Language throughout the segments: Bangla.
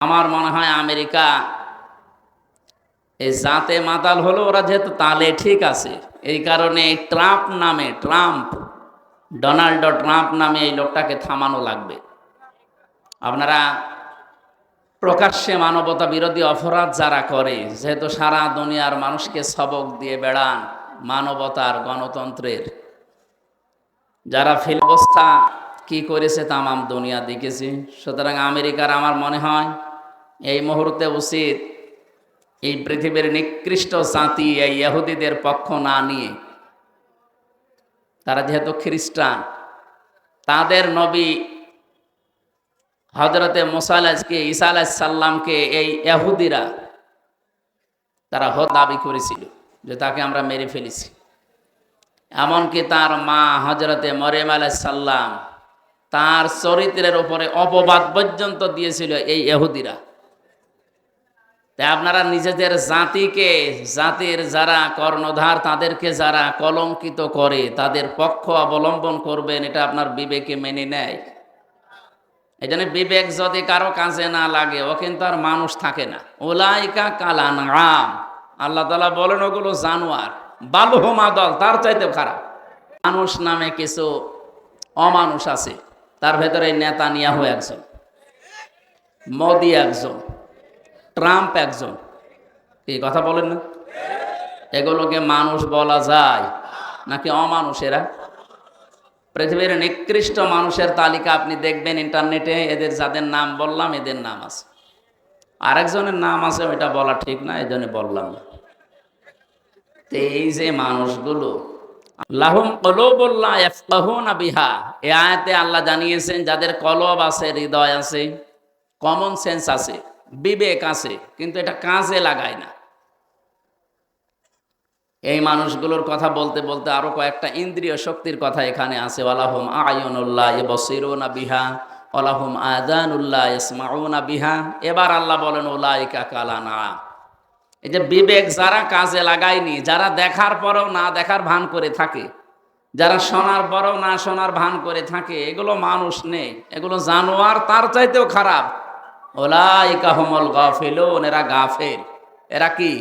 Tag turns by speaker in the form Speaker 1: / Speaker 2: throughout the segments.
Speaker 1: আমার মনে হয় আমেরিকা এই জাতে মাতাল হলো, ওরা যেহেতু তালে ঠিক আছে, এই কারণে এই ডোনাল্ড ট্রাম্প নামে এই লোকটাকে থামানো লাগবে। আপনারা প্রকাশ্যে মানবতা বিরোধী অপরাধ যারা করে, যেহেতু সারা দুনিয়ার মানুষকে সবক দিয়ে বেড়ান মানবতার, গণতন্ত্রের, যারা ফিলিবস্তা কি করেছে তামাম দুনিয়া দেখেছি। সুতরাং আমেরিকার আমার মনে হয় এই মুহূর্তে উচিত এই পৃথিবীর নিকৃষ্ট জাতি এই ইহুদিদের পক্ষ না নিয়ে, তারা যেহেতু খ্রিস্টান, তাদের নবী হযরতে মুসা ঈসা আলাইহিস সালামকে এই ইহুদিরা তারা দাবি করেছিল যে তাকে আমরা মেরে ফেলেছি। এমনকি তার মা হযরতে মরিয়ম আলাইহিস সালাম, তার চরিত্রের উপরে অপবাদ পর্যন্ত দিয়েছিল এই ইহুদিরা। তাই আপনারা নিজেদের জাতির যারা কর্ণধার, তাদেরকে যারা কলঙ্কিত করে, তাদের পক্ষ অবলম্বন করবেন, এটা আপনার বিবেকে মেনে নেয়। এই জন্য বিবেক যদি কারো কাজে না লাগে, ও কিন্তু আর মানুষ থাকে না। উলাইকা কাল আনআম, আল্লাহ তাআলা বলেন ওগুলো জানোয়ার, বালহুম আদল, তার চাইতেও খারাপ। মানুষ নামে কিছু অমানুষ আছে, তার ভেতরে নেতানিয়াহু একজন, মোদি একজন, ট্রাম্প একজন। কি কথা বলেন না? এগুলোকে মানুষ বলা যায় নাকি অমানুষেরা? পৃথিবীর নিকৃষ্ট মানুষের তালিকা আপনি দেখবেন ইন্টারনেটে, এদের যাদের নাম বললাম এদের নাম আছে, আরেকজনের নাম আছে ওইটা বলা ঠিক না, এই জন্য বললাম না। তো এই যে মানুষগুলো, লাহুম কুলুবুন লা ইয়াফকাহুনা বিহা, এই আয়াতে আল্লাহ জানিয়েছেন যাদের কলব আছে, হৃদয় আছে, কমন সেন্স আছে, বিবেক আছে, কিন্তু এটা কাজে লাগায় না। এই মানুষগুলোর কথা বলতে বলতে আরো কয়েকটা ইন্দ্রিয় শক্তির কথা এখানে আছে। ওয়ালাহুম আয়ুনুল্লাহ ইবসিরুনা বিহা ওয়ালাহুম আযানুল্লাহ ইয়াসমাউনা বিহা। এবার আল্লাহ বলেন উলাইকা কাল আনআম। এই যে বিবেক যারা কাজে লাগায়নি, যারা দেখার পরেও না দেখার ভান করে থাকে, যারা শোনার পরেও না শোনার ভান করে থাকে, এগুলো মানুষ নেই, এগুলো জানোয়ার, তার চাইতেও খারাপ। উলাইকা হুমুল গাফিলুন, এরা গাফেল। এরা কি?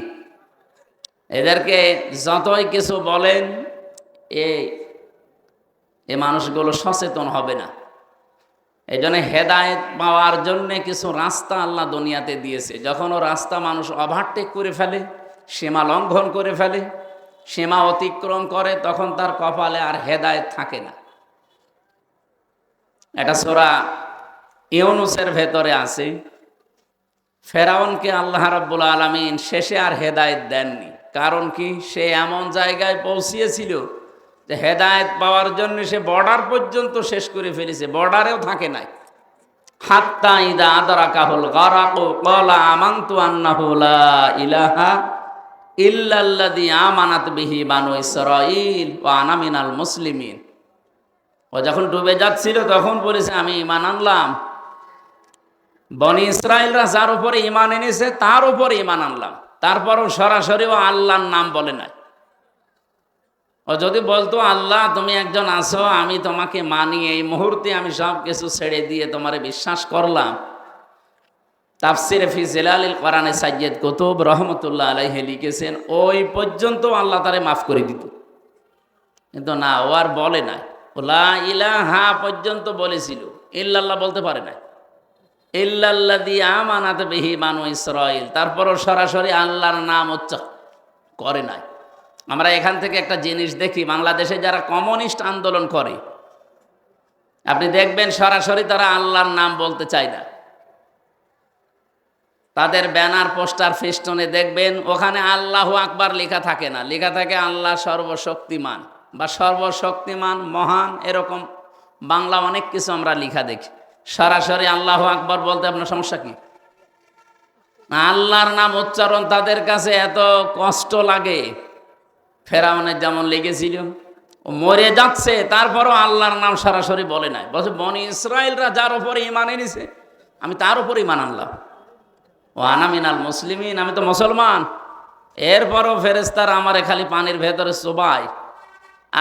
Speaker 1: এদেরকে যতই কিছু বলেন, এই মানুষগুলো সচেতন হবে না। এই জন্য হেদায়েত পাওয়ার জন্য কিছু রাস্তা আল্লাহ দুনিয়াতে দিয়েছে। যখন ও রাস্তা মানুষ ওভারটেক করে ফেলে, সীমা লঙ্ঘন করে ফেলে, সীমা অতিক্রম করে, তখন তার কপালে আর হেদায়েত থাকে না। এটা সূরা ইউনূসের ভেতরে আছে। ফেরাউনকে আল্লাহ রাব্বুল আলামিন শেষে আর হেদায়েত দেননি। কারণ কি? সে এমন জায়গায় পৌঁছিয়েছিল যে হেদায়েত পাওয়ার জন্য সে বর্ডার পর্যন্ত শেষ করে ফেলেছে, বর্ডারেও থাকে নাই। হাত্তা ইদা আদরাকাহুল গারাকু ক্বালা আমানতু আন্নাহু লা ইলাহা ইল্লাল্লাযী আমানাত বিহি বানু ইসরাঈল ওয়া আনা মিনাল মুসলিমিন। ও যখন ডুবে যাচ্ছিল তখন বলেছে আমি ঈমান আনলাম, বনি ইসরায়েলরা যার উপরে ঈমান এনেছে তার উপরে ঈমান আনলাম। তারপরও সরাসরি ও আল্লাহর নাম বলে নাই। ও যদি বলতো আল্লাহ তুমি একজন আছো, আমি তোমাকে মানি, এই মুহূর্তে আমি সব কিছু ছেড়ে দিয়ে তোমারে বিশ্বাস করলাম, তাফসিরে ফি জিলালিল কোরআনে সাইয়্যিদ কুতুব রহমতুল্লাহ আলাইহি লিখেছেন, ওই পর্যন্ত আল্লাহ তারে মাফ করে দিত। কিন্তু না, ও আর বলে নাই। ও লা ইলাহা পর্যন্ত বলেছিল, ইল্লাল্লাহ বলতে পারে নাই। ইল্লাল্লাযী আমানাত বিহি বানু ইসরাঈল, তারপরও সরাসরি আল্লাহর নাম উচ্চারণ করে নাই। আমরা এখান থেকে একটা জিনিস দেখি, বাংলাদেশে যারা কমিউনিস্ট আন্দোলন করে, আপনি দেখবেন সরাসরি তারা আল্লাহর নাম বলতে চায় না। তাদের ব্যানার, পোস্টার, ফেস্টনে দেখবেন ওখানে আল্লাহু আকবার লেখা থাকে না, লেখা থাকে আল্লাহ সর্বশক্তিমান বা সর্বশক্তিমান মহান, এরকম বাংলা অনেক কিছু আমরা লেখা দেখি। সরাসরি আল্লাহু আকবার বলতে আপনার সমস্যা কি? আল্লাহর নাম উচ্চারণ তাদের কাছে এত কষ্ট লাগে। ফেরাউনের যেমন লেগেছিল, ও মরে যাচ্ছে তারপরও আল্লাহর নাম সরাসরি বলে নাই, বলছে বনি ইসরায়েলরা যার উপরে ঈমান এনেছে আমি তার উপর ঈমান আনলাম, ও আনা মিনাল মুসলিমিন, আমি তো মুসলমান। এরপরও ফেরেশতারা আমারে খালি পানির ভেতরে চোবায়।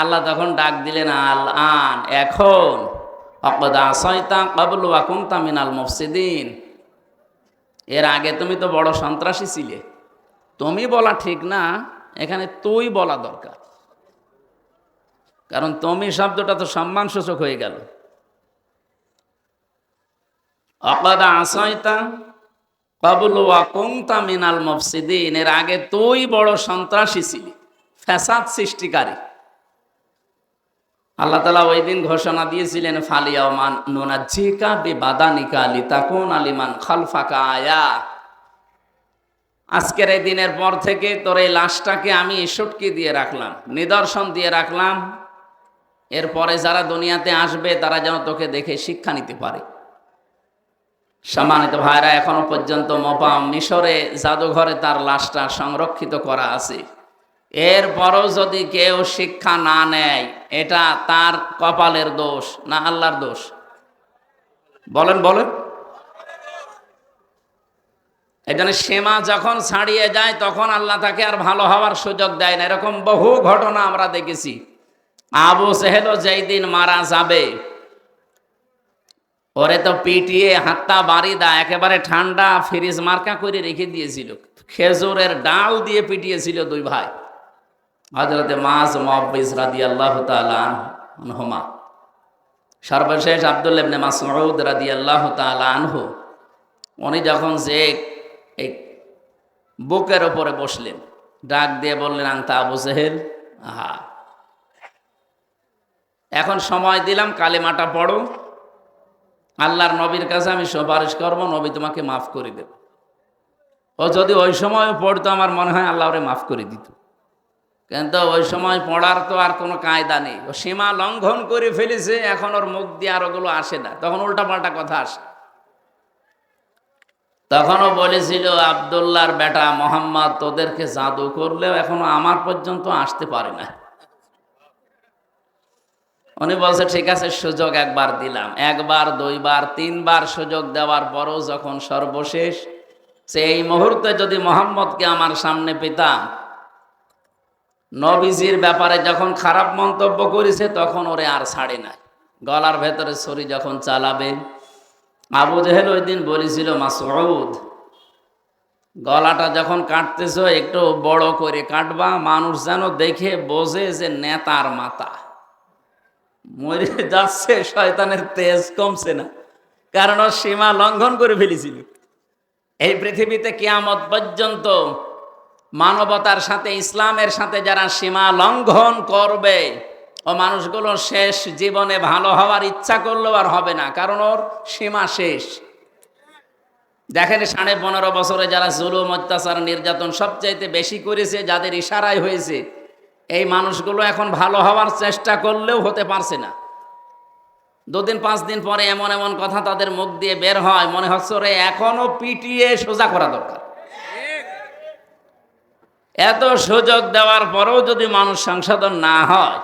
Speaker 1: আল্লাহ তখন ডাক দিলেন, আল আন, এখন, অকদ আসাইতা ক্বাবলু ওয়া কুনতা মিনাল মুফসিদিন, এর আগে তুমি তো বড় সন্ত্রাসী ছিলে। তুমি বলা ঠিক না, এখানে তুই বলা দরকার, কারণ তুমি শব্দটা তো সম্মানসূচক হয়ে গেল। অকাদ আসাইতা ক্বাবলু ওয়া কুনতা মিনাল মুফসিদিন, এর আগে তুই বড় সন্ত্রাসী ছিলি, ফ্যাসাদ সৃষ্টিকারী। আল্লাহ তাআলা ওই দিন ঘোষণা দিয়েছিলেন, ফালিয়াউমান নুনাজ্জিকা বিবাদানিকা লিতাকুনা লিমান খালফাকা আয়া। আজকের এই দিনের পর থেকে তোর এই লাশটাকে আমি সুটকি দিয়ে রাখলাম, নিদর্শন দিয়ে রাখলাম, এরপরে যারা দুনিয়াতে আসবে তারা যেন তোকে দেখে শিক্ষা নিতে পারে। সম্মানিত ভাইরা, এখনো পর্যন্ত মোপাম মিশরে জাদুঘরে তার লাশটা সংরক্ষিত করা আছে। এরপরও যদি কেউ শিক্ষা না নেয়, এটা তার কপালের দোষ না আল্লাহর দোষ? বলেন বলেন। এজন্য সীমা যখন ছাড়িয়ে যায় তখন আল্লাহ তাকে আর ভালো হওয়ার সুযোগ দেয় না। এরকম বহু ঘটনা আমরা দেখেছি। আবু সেহেলও যেই দিন মারা যাবে, ওরে তো পিটিয়ে হাতটা বাড়িদা একেবারে ঠান্ডা ফ্রিজ মার্কা করে রেখে দিয়েছিল, খেজুরের ডাল দিয়ে পিটিয়েছিল দুই ভাই, হযরতে মাজ মুআব্বিজ রাদিয়াল্লাহু তাআলা আনহুমা। সর্বশেষ আব্দুল্লাহ ইবনে মাসউদ রাদিয়াল্লাহু তাআলা আনহু, উনি যখন যে এই বুকের উপরে বসলেন, ডাক দিয়ে বললেন, আনতা আবু জেহেল। আহা, এখন সময় দিলাম, কালেমাটা পড়ো, আল্লাহর নবীর কাছে আমি সুপারিশ করব, নবী তোমাকে মাফ করে দেব। ও যদি ওই সময় পড়তো, আমার মনে হয় আল্লাহ ওরে মাফ করে দিত, কিন্তু ওই সময় পড়ার তো আর কোনো কায়দা নেই। ও সীমা লঙ্ঘন করে ফেলেছে, এখন ওর মুখ দিয়ে আর ওগুলো আসে না, তখন উল্টাপাল্টা কথা আসে। তখনও বলেছিল, আব্দুল্লাহর বেটা মোহাম্মদ তোদেরকে জাদু করলেও এখনো আমার পর্যন্ত আসতে পারে না। উনি বলছে, ঠিক আছে, সুযোগ একবার দিলাম, একবার দুইবার তিনবার সুযোগ দেওয়ার পরও যখন সর্বশেষ, সেই মুহূর্তে যদি মোহাম্মদকে আমার সামনে পেতাম, নবীজির ব্যাপারে যখন খারাপ মন্তব্য করেছে তখন ওরে আর ছাড়ে নাই। গলার ভেতরে ছুরি যখন চালাবে, আবু জেহেল ওই দিন বলেছিল, মাসউদ গলাটা যখন কাটতেছো একটু বড় করে কাটবা, মানুষ যেন দেখে বোঝে যে নেতার মাথা। মরে যাচ্ছে, শয়তানের তেজ কমছে না, কারণ ও সীমা লঙ্ঘন করে ফেলেছিল। এই পৃথিবীতে কিয়ামত পর্যন্ত মানবতার সাথে, ইসলামের সাথে যারা সীমা লঙ্ঘন করবে, ও মানুষগুলো শেষ জীবনে ভালো হওয়ার ইচ্ছা করলেও আর হবে না, কারণ ওর সীমা শেষ। দেখেন, 15.5 বছরে যারা জুলুম, অত্যাচার, নির্যাতন সবচাইতে বেশি করেছে, যাদের ইশারায় হয়েছে, এই মানুষগুলো এখন ভালো হওয়ার চেষ্টা করলেও হতে পারছে না। 2 দিন 5 দিন পরে এমন এমন কথা তাদের মুখ দিয়ে বের হয়, মনে হচ্ছে রে এখনো পিটিয়ে সোজা করা দরকার। এত সুযোগ দেওয়ার পরেও যদি মানুষ সংশোধন না হয়,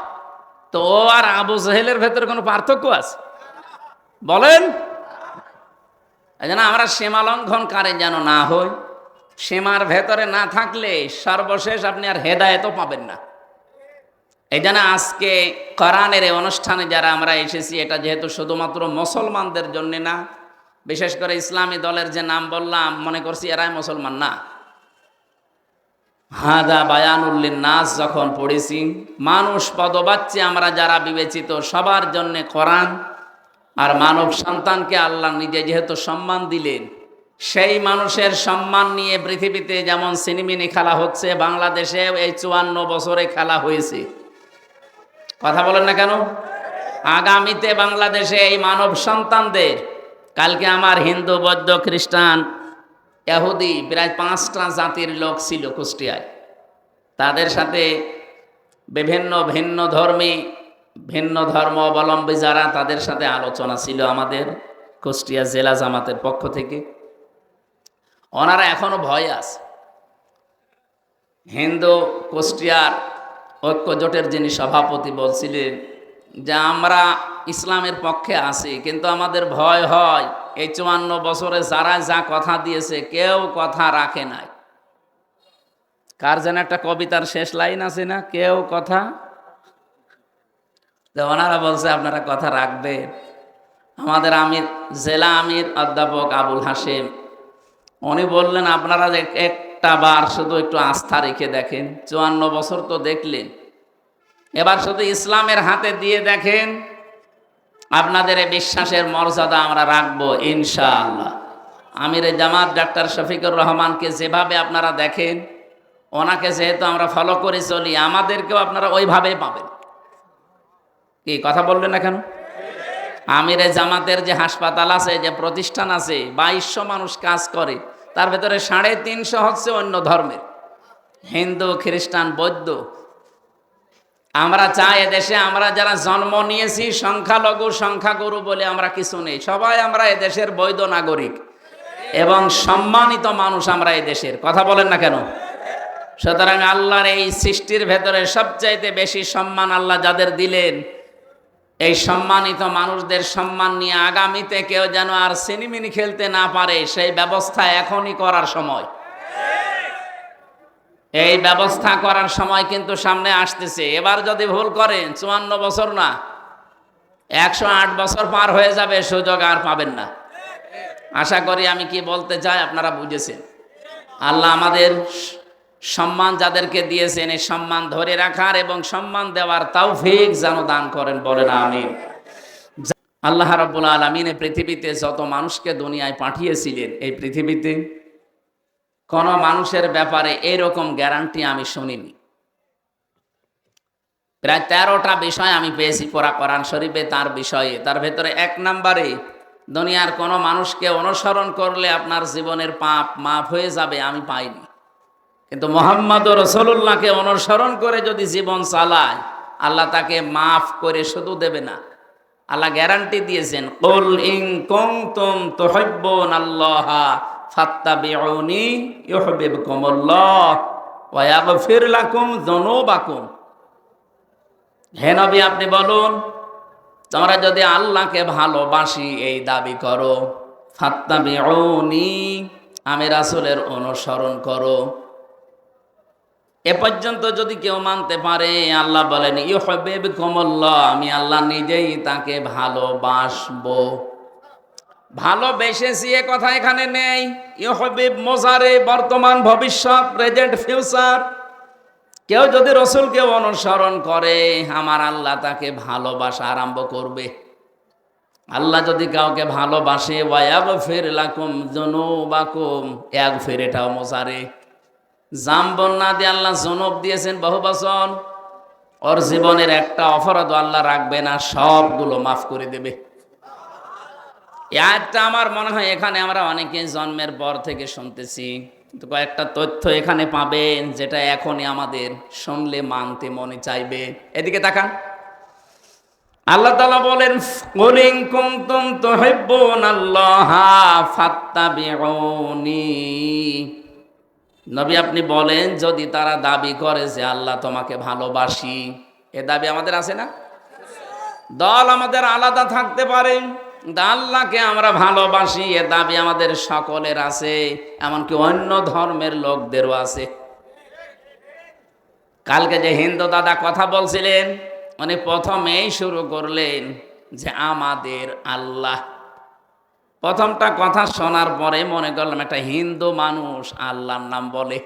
Speaker 1: তো ও আর আবু জেহেলের ভেতরে কোনো পার্থক্য আছে? বলেন। এই জন্য আমরা সীমা লঙ্ঘনকারী যেন না হই। সীমার ভেতরে না থাকলে সর্বশেষ আপনি আর হেদায়েতও পাবেন না। এই জন্য আজকে কোরআনের এই অনুষ্ঠানে যারা আমরা এসেছি, এটা যেহেতু শুধুমাত্র মুসলমানদের জন্য না, বিশেষ করে ইসলামী দলের যে নাম বললাম, মনে করছি এরাই মুসলমান না। হাদা বায়ানুল লিন্নাস যখন পড়েছি, মানুষ পদবাচ্চে আমরা যারা বিবেচিত, সবার জন্য কোরআন। আর মানব সন্তানকে আল্লাহ নিজে যেহেতু সম্মান দিলেন, সেই মানুষের সম্মান নিয়ে পৃথিবীতে যেমন সিনেমিনি খেলা হচ্ছে, বাংলাদেশে এই 54 বছরে খেলা হয়েছে। কথা বলেন না কেন? আগামীতে বাংলাদেশে এই মানব সন্তানদের, কালকে আমার হিন্দু, বৌদ্ধ, খ্রিস্টান, ইহুদি প্রায় 5টা জাতির লোক ছিল কুষ্টিয়ায়। তাদের সাথে বিভিন্ন ভিন্ন ধর্ম অবলম্বী যারা, তাদের সাথে আলোচনা ছিল আমাদের কুষ্টিয়া জেলা জামাতের পক্ষ থেকে। ওনারা এখনো ভয় আছে। হিন্দু কুষ্টিয়ার ঐক্য জোটের যিনি সভাপতি বলছিলেন যে আমরা ইসলামের পক্ষে আছি, কিন্তু আমাদের ভয় হয় এই 54 বছরে যারা যা কথা দিয়েছে কেউ কথা রাখে নাই। কার যেন একটা কবিতার শেষ লাইন আছে না, কেউ কথা। ওনারা বলছে আপনারা কথা রাখবেন। আমাদের জেলা আমির অধ্যাপক আবুল হাশেম, উনি বললেন আপনারা একটা বার শুধু একটু আস্থা রেখে দেখেন, 54 বছর তো দেখলেন, এবার শুধু ইসলামের হাতে দিয়ে দেখেন, আপনাদের এই বিশ্বাসের মর্যাদা আমরা রাখবো ইনশাআল্লাহ। আমিরে জামাত ডাক্তার শফিকুর রহমানকে যেভাবে আপনারা দেখেন, ওনাকে যেহেতু আমরা ফলো করে চলি, আমাদেরকেও আপনারা ওইভাবেই পাবেন। কি কথা বললেন না কেন? আমিরে জামাতের যে হাসপাতাল আছে, যে প্রতিষ্ঠান আছে, 2200 মানুষ কাজ করে, তার ভেতরে 350 হচ্ছে অন্য ধর্মের, হিন্দু, খ্রিস্টান, বৌদ্ধ। আমরা চাই এদেশে আমরা যারা জন্ম নিয়েছি সংখ্যালঘু সংখ্যাগুরু বলে আমরা কিছু নেই, সবাই আমরা এদেশের বৈধ নাগরিক এবং সম্মানিত মানুষ আমরা এদেশের। কথা বলেন না কেন? সুতরাং আল্লাহর এই সৃষ্টির ভেতরে সবচাইতে বেশি সম্মান আল্লাহ যাদের দিলেন, এই সম্মানিত মানুষদের সম্মান নিয়ে আগামীতে কেউ যেন আর সিনিমিনি খেলতে না পারে, সেই ব্যবস্থা এখনই করার সময়। এই ব্যবস্থা করার সময় কিন্তু সামনে আসতেছে। এবার যদি ভুল করেন, 54 বছর না, 108 বছর পার হয়ে যাবে, সুযোগ আর পাবেন না। আশা করি আমি কি বলতে চাই আপনারা বুঝেছেন। আল্লাহ আমাদের সম্মান যাদেরকে দিয়েছেন, এই সম্মান ধরে রাখার এবং সম্মান দেওয়ার তৌফিক যেন দান করেন, বলেন আমিন। আল্লাহ রাব্বুল আলামিন এই পৃথিবীতে যত মানুষকে দুনিয়ায় পাঠিয়েছিলেন, এই পৃথিবীতে কোন মানুষের ব্যাপারে এরকম গ্যারান্টি আমি শুনিনি। প্রায় 13টা বিষয় আমি পেয়েছি কোরআন শরীফে তার বিষয়ে। তার ভেতরে 1 নম্বরে, দুনিয়ার কোন মানুষকে অনুসরণ করলে আপনার জীবনের পাপ মাফ হয়ে যাবে, আমি পাইনি। কিন্তু মুহাম্মদ রাসূলুল্লাহকে অনুসরণ করে যদি জীবন চালায়, আল্লাহ তাকে মাফ করে শুধু দেবে না, আল্লাহ গ্যারান্টি দিয়েছেন, কুল ইন কুনতুম তুহিব্বুনাল্লাহা ফাত্তাবিউনি ইউহিব্বুকুমুল্লাহ ওয়া ইয়াগফির লাকুম যুনুবাকুম। হে নবী, আপনি বলুন, তোমরা যদি আল্লাহকে ভালোবাসি এই দাবি করো, ফাত্তাবিউনি, আমি রাসূলের অনুসরণ করো। এ পর্যন্ত যদি কেউ মানতে পারে, আল্লাহ বলেন ইউহিব্বুকুমুল্লাহ, আমি আল্লাহ নিজেই তাকে ভালোবাসবো। ভালোবেসেছি এ কথা এখানে নেই। ইউহিব্বু মোজারে, বর্তমান, ভবিষ্যৎ, প্রেজেন্ট, ফিউচার। কেউ যদি রাসূলকে অনুসরণ করে, আমার আল্লাহ তাকে ভালোবাসা আরম্ভ করবে। আল্লাহ যদি কাউকে ভালোবাসে, ওয়া ইয়াগফির লাকুম যুনুবাকুম, ইয়াগফির এটাও মোজারে, জামবন না দিয়ে আল্লাহ জনব দিয়েছেন বহু বছর। ওর জীবনের একটা অপরাধ আল্লাহ রাখবে না, সবগুলো মাফ করে দেবে। একটা আমার মনে হয় এখানে আমরা অনেকে জন্মের পর থেকে শুনতেছি, কিন্তু কয়েকটা তথ্য এখানে পাবেন যেটা এখনই আমাদের শুনলে মানতে মনে চাইবে। এদিকে তাকান, আল্লাহ তাআলা বলেন, কুল ইন কুনতুম তুহিব্বুনাল্লাহা ফাত্তাবিউনি। নবী আপনি বলেন, যদি তারা দাবি করে যে আল্লাহ তোমাকে ভালোবাসি, এ দাবি আমাদের আছে না? দল আমাদের আলাদা থাকতে পারে, আল্লাহকে আমরা ভালোবাসি এ দাবি আমাদের সকলের আছে, এমনকি অন্য ধর্মের লোকদেরও আছে। কালকে যে হিন্দু দাদা কথা বলছিলেন, উনি প্রথমেই শুরু করলেন যে আমাদের আল্লাহ। প্রথমটা কথা শোনার পরে মনে করলাম একটা হিন্দু মানুষ আল্লাহর নাম বলে।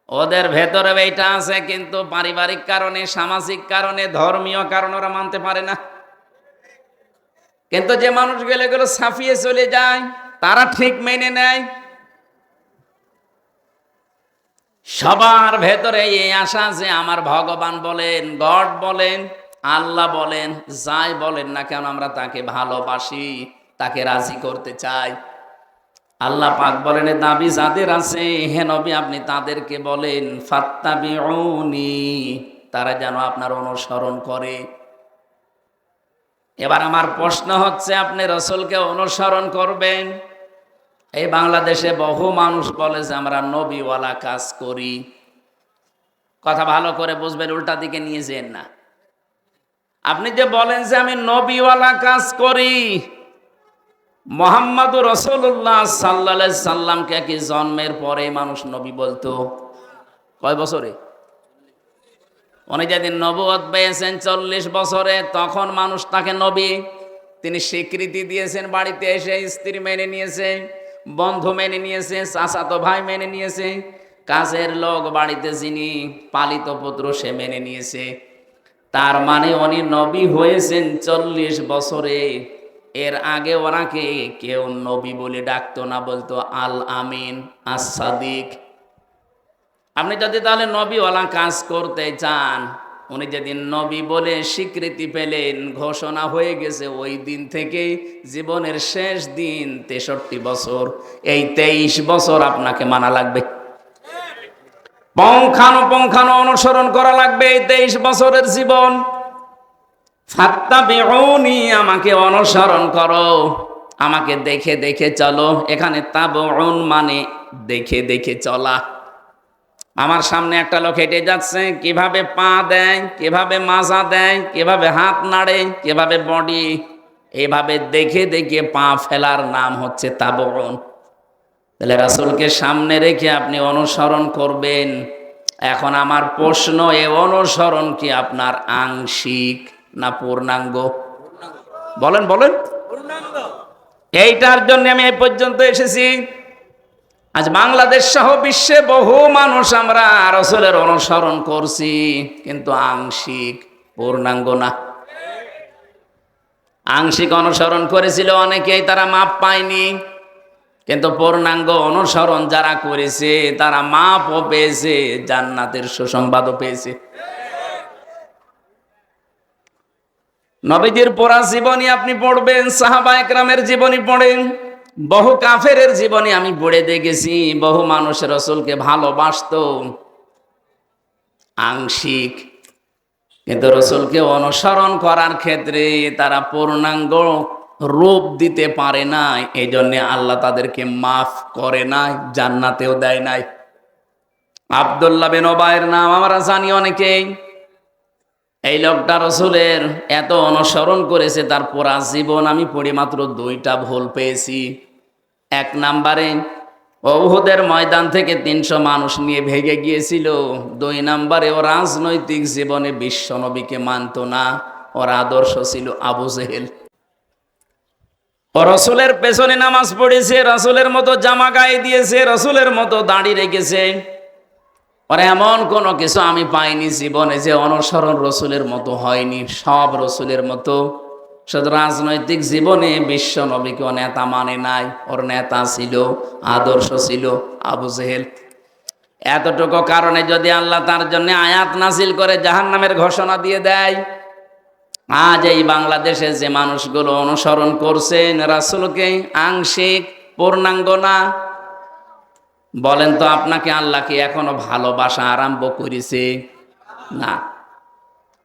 Speaker 1: ওদের ভেতরে এইটা আছে, কিন্তু পারিবারিক কারণে, সামাজিক কারণে, ধর্মীয় কারণে ওরা মানতে পারে না। কিন্তু যে মানুষগুলো এগুলো ছাপিয়ে চলে যায়, তারা ঠিক মেনে নেয়। সবার ভেতরে এই আশা যে আমার ভগবান বলেন, গড বলেন, আল্লাহ বলেন, যাই বলেন না কেন আমরা তাকে ভালোবাসি, তাকে রাজি করতে চাই। আল্লাহ পাক বলেন, দাবি যাদের আছে হে নবী আপনি তাদেরকে বলেন ফাত্তাবিউনি, তারা যেন আপনার অনুসরণ করে। এবার আমার প্রশ্ন হচ্ছে, আপনি রাসূলকে অনুসরণ করবেন, এই বাংলাদেশে বহু মানুষ বলে যে আমরা নবীওয়ালা কাজ করি। কথা ভালো করে বুঝবেন, উল্টা দিকে নিয়ে যেন না। আপনি যে বলেন যে আমি নবীওয়ালা কাজ করি, মুহাম্মদুর রাসূলুল্লাহ সাল্লাল্লাহু আলাইহি সাল্লামকে কি জন্মের পরে মানুষ নবী বলতো? কয় বছরে? উনি যেদিন নবুয়ত পেয়েছেন 40 বছরে, তখন মানুষ তাকে নবী, তিনি স্বীকৃতি দিয়েছেন, বাড়িতে এসে স্ত্রী মেনে নিয়েছে, বন্ধু মেনে নিয়েছে, চাচাতো ভাই মেনে নিয়েছে, কাজের লোক বাড়িতে যিনি পালিত পুত্র সে মেনে নিয়েছে। তার মানে উনি নবী হয়েছেন 40 বছরে। এর আগে ওনাকে কেউ নবী বলে ডাকতো না, বলতো আল আমিন, আস-সাদিক। আপনি যদি তাহলে নবীওয়ালা কাজ করতে চান, উনি যেদিন নবী বলে স্বীকৃতি পেলেন, ঘোষণা হয়ে গেছে, ওই দিন থেকে জীবনের শেষ দিন 63 বছর, এই 23 বছর আপনাকে মানা লাগবে, পঙ্খানো অনুসরণ করা লাগবে এই 23 বছরের জীবন। ফাত্তাবিউনি, আমাকে অনুসরণ করো, আমাকে দেখে দেখে চলো। এখানে তাবউন মানে দেখে দেখে চলা। আমার সামনে একটা লোক হেঁটে যাচ্ছে, কিভাবে পা দেয়, কিভাবে মাজা দেয়, কিভাবে হাত নাড়ে, কিভাবে বডি, এইভাবে দেখে দেখে পা ফেলার নাম হচ্ছে তাবউন। তাহলে রাসূলকে সামনে রেখে আপনি অনুসরণ করবেন। এখন আমার প্রশ্ন, এ অনুসরণ কি আপনার আংশিক না পূর্ণাঙ্গ? বলেন বলেন। এইটার জন্য আমি এই পর্যন্ত এসেছি। আজ বাংলাদেশ সহ বিশ্বে বহু মানুষ আমরা রাসূলের অনুসরণ করছি, কিন্তু আংশিক, পূর্ণাঙ্গ না। আংশিক অনুসরণ করেছিল অনেকেই, তারা মাপ পায়নি। কিন্তু পূর্ণাঙ্গ অনুসরণ যারা করেছে তারা মাপও পেয়েছে, জান্নাতের সুসংবাদও পেয়েছে। নবীজির পড়া জীবনী আপনি পড়বেন, সাহাবায়ে কেরামের জীবনী পড়েন, বহু কাফেরের জীবনী আমি পড়ে দেখেছি। বহু মানুষ রাসূলকে ভালোবাসতো আংশিক, কিন্তু রাসূলকে অনুসরণ করার ক্ষেত্রে তারা পূর্ণাঙ্গ রূপ দিতে পারে নাই। এই জন্য আল্লাহ তাদেরকে মাফ করে নাই, জান্নাতেও দেয় নাই। আব্দুল্লাহ বিন ওবায়ের নাম আমরা জানি অনেকেই। এই লোকটা রাসূলের এত অনুসরণ করেছে, তার পুরা জীবন আমি পড়ি, মাত্র 2টা ভুল পেয়েছি। 1 নম্বরে উহুদের ময়দান থেকে 300 মানুষ নিয়ে ভেগে গিয়েছিল। 2 নম্বরে ও রাজনৈতিক জীবনে বিশ্ব নবীকে মানত না, ওর আদর্শ ছিল আবু জেহেল। ও রাসূলের পেছনে নামাজ পড়েছে, রাসূলের মতো জামা গায়ে দিয়েছে, রাসূলের মতো দাড়ি রেখেছে। আর এমন কোনো কিছু আমি পাইনি জীবনে যে অনুসরণ রাসূলের মতো হয়নি, সব রাসূলের মতো। শুধু রাজনৈতিক জীবনে বিশ্ব নবীকে নেতা মানে নাই, ওর নেতা ছিল, আদর্শ ছিল আবু জেহেল। এতটুকু কারণে যদি আল্লাহ তার জন্য আয়াত নাজিল করে জাহান্নামের ঘোষণা দিয়ে দেয়, আজ এই বাংলাদেশে যে মানুষগুলো অনুসরণ করছেন রাসূলকে আংশিক, পূর্ণাঙ্গ না, বলেন তো আপনাকে আল্লাহ কি এখনো ভালোবাসা আরম্ভ করেছে? না।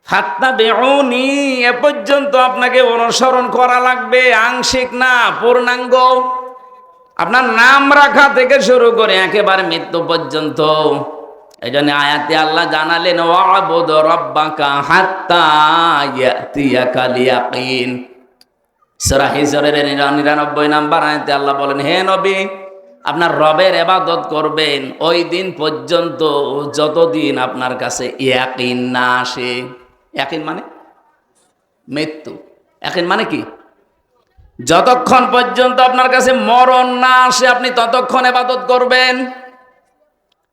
Speaker 1: ফাত্তাবিউনি, এ পর্যন্ত আপনাকে অনুসরণ করা লাগবে, আংশিক না, পূর্ণাঙ্গ। আপনার নাম রাখা থেকে শুরু করে একেবারে মৃত্যু পর্যন্ত। এই জন্য আয়াতে আল্লাহ জানালেন, ওয়াবুদ রাব্বাকা হাত্তা ইয়াতিয়াকাল ইয়াকিন। সূরা হিজরের 99 নম্বর আয়াতে আল্লাহ বলেন, হে নবী, আপনার রবের ইবাদত করবেন ওই দিন পর্যন্ত যতদিন আপনার কাছে ইয়াকিন না আসে। ইয়াকিন মানে মৃত্যু। ইয়াকিন মানে কি? যতক্ষণ পর্যন্ত আপনার কাছে মরণ না আসে আপনি ততক্ষণ ইবাদত করবেন।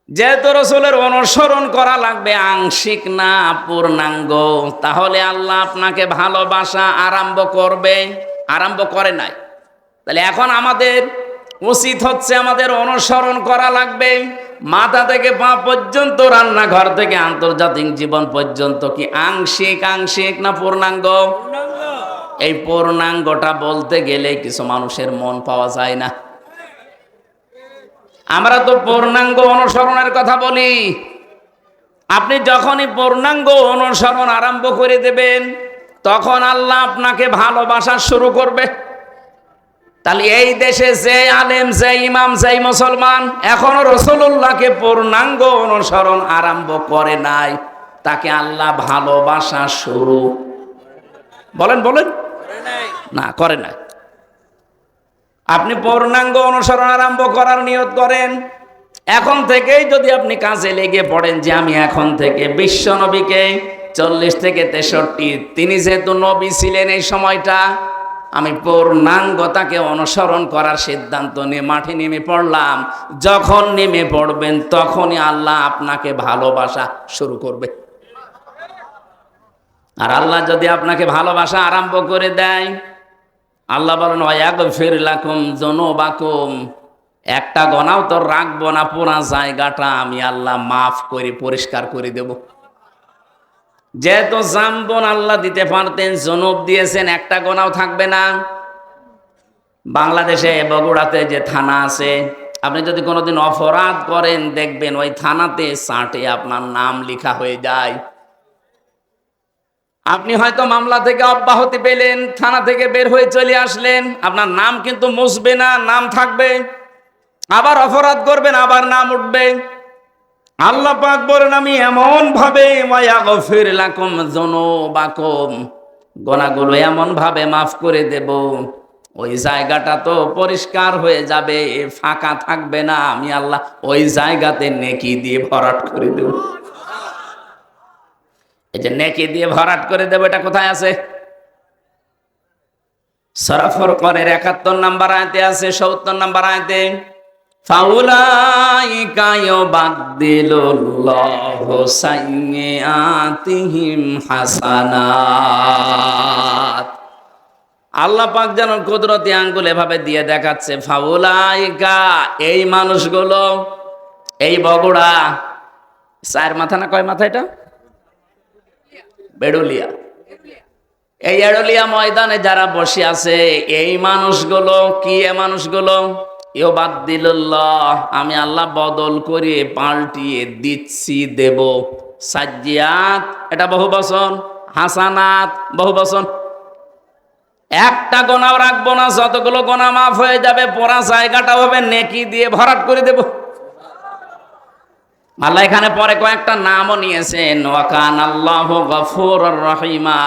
Speaker 1: যেহেতু রাসূলের অনুসরণ করা লাগবে আংশিক না পূর্ণাঙ্গ, তাহলে আল্লাহ আপনাকে ভালোবাসা আরম্ভ করবে, আরম্ভ করে নাই। তাহলে এখন আমাদের উচিত হচ্ছে আমাদের অনুসরণ করা লাগবে মাথা থেকে পা পর্যন্ত, রান্নাঘর থেকে আন্তর্জাতিক জীবন পর্যন্ত। কি আংশিক আংশিক না পূর্ণাঙ্গ? এই পূর্ণাঙ্গটা বলতে গেলে কিছু মানুষের মন পাওয়া যায় না। আমরা তো পূর্ণাঙ্গ অনুসরণের কথা বলি। আপনি যখনই পূর্ণাঙ্গ অনুসরণ আরম্ভ করে দেবেন তখন আল্লাহ আপনাকে ভালোবাসা শুরু করবে। তাহলে এই দেশে যে আলেম, যে ইমাম, যে মুসলমান এখনো রাসূলুল্লাহকে পূর্ণাঙ্গ অনুসরণ আরম্ভ করে নাই, তাকে আল্লাহ ভালোবাসা শুরু বলেন বলেন না, করে নাই। আপনি পূর্ণাঙ্গ অনুসরণ আরম্ভ করার নিয়ত করেন, এখন থেকেই যদি আপনি কাজে লেগে পড়েন যে আমি এখন থেকে বিশ্ব নবীকে 40 থেকে 63, তিনি যেহেতু নবী ছিলেন এই সময়টা, আমি পূর্ণাঙ্গতাকে অনুসরণ করার সিদ্ধান্ত নিয়ে মাঠে নেমে পড়লাম। যখন নেমে পড়বেন তখনই আল্লাহ আপনাকে ভালোবাসা শুরু করবে। আর আল্লাহ যদি আপনাকে ভালোবাসা আরম্ভ করে দেয়, আল্লাহ বলেন ওয়াগফির লাকুম যুনুবাকুম, একটা গোনাও তো রাখবো না, পুরা জায়গাটা আমি আল্লাহ মাফ করে পরিষ্কার করে দেব। যেহেতু জামবন আল্লাহ দিতে পারতেন, জুনুব দিয়েছেন, একটা গোনাও থাকবে না। বাংলাদেশে বগুড়াতে যে থানা আছে, আপনি যদি কোনোদিন অপরাধ করেন দেখবেন ওই থানাতে চার্টে আপনার নাম লেখা হয়ে যায়। আপনি হয়তো মামলা থেকে অব্যাহতি পেলেন, থানা থেকে বের হয়ে চলে আসলেন, আপনার নাম কিন্তু মুছবে না, নাম থাকবে। আবার অপরাধ করবেন, আবার নাম উঠবে। আল্লাহ পাক বলেন আমি এমন ভাবে ওয়াগফির লাকুম যুনুবাকুম, গুনাহগুলো এমন ভাবে মাফ করে দেব, ওই জায়গাটা তো পরিষ্কার হয়ে যাবে, ফাঁকা থাকবে না। আমি আল্লাহ ওই জায়গাতে নেকি দিয়ে ভরাট করে দেব। এই যে নেকি দিয়ে ভরাট করে দেব, এটা কোথায় আছে? সূরা ফুরকানের ৭১ নম্বর আয়াতে আছে, ৭০ নম্বর আয়াতে ফাউলাইকা ইউবাদদিলুল্লাহু সাইয়্যাতিহিম হাসানাত। আল্লাহ পাক যেন কুদরতি আঙ্গুল এভাবে দিয়ে দেখাচ্ছে, ফাউলাইকা, এই মানুষগুলো, এই বগুড়া, চার মাথা না কয় মাথা এটা? বেড়ুলিয়া, এই এড়ুলিয়া ময়দানে যারা বসে আছে এই মানুষগুলো কি? এ মানুষগুলো ইউবাদদিলুল্লাহ, আমি আল্লাহ বদল করে পাল্টিয়ে দিচ্ছি, দেব। সাজ্জিয়াত, এটা বহু বচন, হাসানাত বহু বচন। একটা গোনাও রাখবো না, যতগুলো গোনা মাফ হয়ে যাবে, পুরা জায়গাটা হবে নেকি দিয়ে ভরাট করে দেব। আল্লাহ এখানে পরে কয়েকটা নামও নিয়েছেন, ওয়া কানাল্লাহু গফুরুর রহিমা,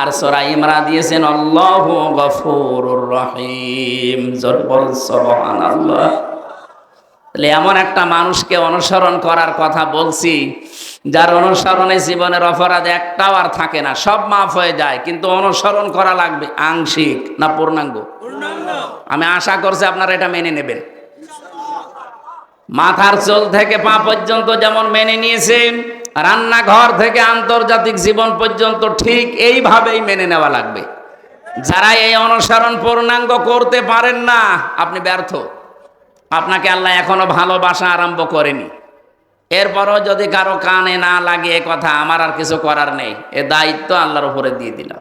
Speaker 1: আর সূরা ইমরান দিয়েছেন আল্লাহু গফুরুর রহিম। জোর বল সুবহানাল্লাহ। তাহলে এমন একটা মানুষকে অনুসরণ করার কথা বলছি, যার অনুসরণে জীবনের অপরাধ একটাও আর থাকে না, সব মাফ হয়ে যায়, কিন্তু অনুসরণ করা লাগবে আংশিক না পূর্ণাঙ্গ? আমি আশা করছি আপনারা এটা মেনে নেবেন। মাথার চুল থেকে পা পর্যন্ত যেমন মেনে নিয়েছেন, রান্নাঘর থেকে আন্তর্জাতিক জীবন পর্যন্ত ঠিক এইভাবেই মেনে নেওয়া লাগবে। যারা এই অনুসরণ পূর্ণাঙ্গ করতে পারেন না, আপনি ব্যর্থ। আপনাকে আল্লাহ এখনো ভালোবাসা আরম্ভ করেনি। এরপরও যদি কারো কানে না লাগে এ কথা, আমার আর কিছু করার নেই, এ দায়িত্ব আল্লাহর উপরে দিয়ে দিলাম।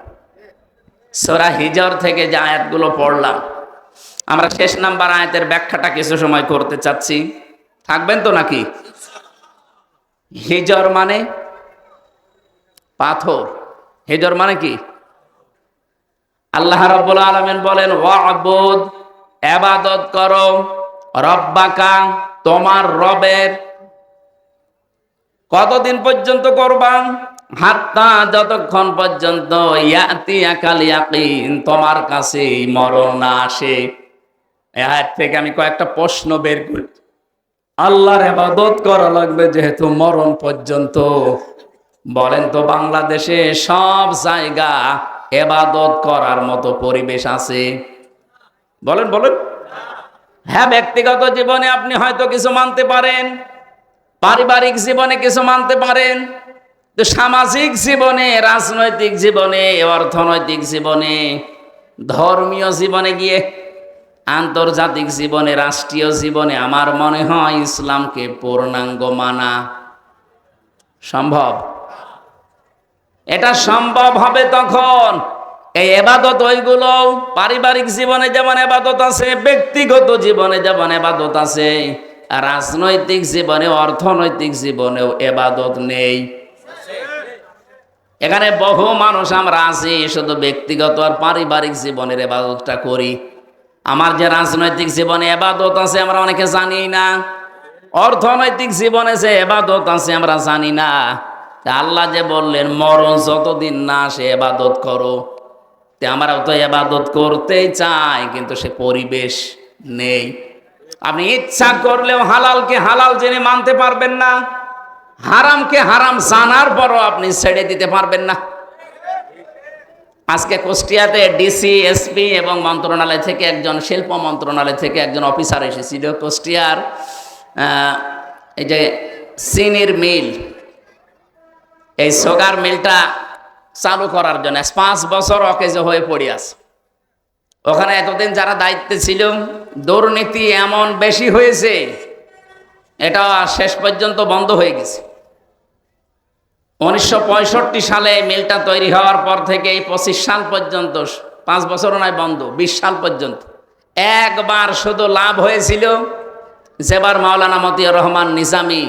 Speaker 1: সূরা হিজর থেকে যে আয়াতগুলো পড়লাম, আমরা শেষ নাম্বার আয়াতের ব্যাখ্যাটা কিছু সময় করতে চাচ্ছি। থাকবেন তো নাকি? হিজর মানে পাথর। হিজর মানে কি? আল্লাহ রাব্বুল আলামিন বলেন ওয়া'বুদ, ইবাদত করো, রব্বাকা, তোমার রবের। কতদিন পর্যন্ত করবা? হাত্তা, যতক্ষণ পর্যন্ত ইয়াতিয়াকাল ইয়াকিন, তোমার কাছে মরণ না আসে। এই আয়াত থেকে আমি কয়েকটা প্রশ্ন বের করি। আল্লাহর ইবাদত করা লাগবে যেহেতু মরণ পর্যন্ত, বলেন তো বাংলাদেশে সব জায়গা ইবাদত করার মতো পরিবেশ আছে? বলেন বলেন। হ্যাঁ, ব্যক্তিগত জীবনে আপনি হয়তো কিছু মানতে পারেন, পারিবারিক জীবনে কিছু মানতে পারেন, তো সামাজিক জীবনে, রাজনৈতিক জীবনে, অর্থনৈতিক জীবনে, ধর্মীয় জীবনে গিয়ে, আন্তর্জাতিক জীবনে, রাষ্ট্রীয় জীবনে আমার মনে হয় ইসলামকে পূর্ণাঙ্গ মানা সম্ভব। এটা সম্ভব হবে তখন এই ইবাদত, ওইগুলো পারিবারিক জীবনে যেমন ইবাদত আছে, ব্যক্তিগত জীবনে যেমন ইবাদত আছে, রাজনৈতিক জীবনে, অর্থনৈতিক জীবনেও ইবাদত নেই। এখানে বহু মানুষ আমরা আছি শুধু ব্যক্তিগত আর পারিবারিক জীবনের ইবাদতটা করি। আমার যে রাজনৈতিক জীবনে ইবাদত আছে আমরা অনেকে জানি না, অর্থনৈতিক জীবনে যে ইবাদত আছে আমরা জানি না। আল্লাহ যে বললেন মরণ যতদিন না আসে ইবাদত করো, আমরাও তো ইবাদত করতেই চাই, কিন্তু সে পরিবেশ নেই। আপনি ইচ্ছা করলেও হালালকে হালাল জেনে মানতে পারবেন না, হারামকে হারাম জানার পরও আপনি ছেড়ে দিতে পারবেন না। আজকে কুষ্টিয়াতে ডিসি, এসপি এবং মন্ত্রণালয় থেকে একজন, শিল্প মন্ত্রণালয় থেকে একজন অফিসার এসেছিল কুষ্টিয়ার এই যে চিনির মিল, এই সুগার মিলটা চালু করার জন্য 5 বছর অকেজ হয়ে পড়ে আছে। ওখানে এতদিন যারা দায়িত্বে ছিল, দুর্নীতি এমন বেশি হয়েছে, এটা শেষ পর্যন্ত বন্ধ হয়ে গেছে। 1965 সালে মিলটা তৈরি হওয়ার পর থেকে এই 25 সাল পর্যন্ত, 5 বছরও নয় বন্ধ, 20 সাল পর্যন্ত একবার শুধু লাভ হয়েছিল, যেবার মাওলানা মতিউর রহমান নিজামী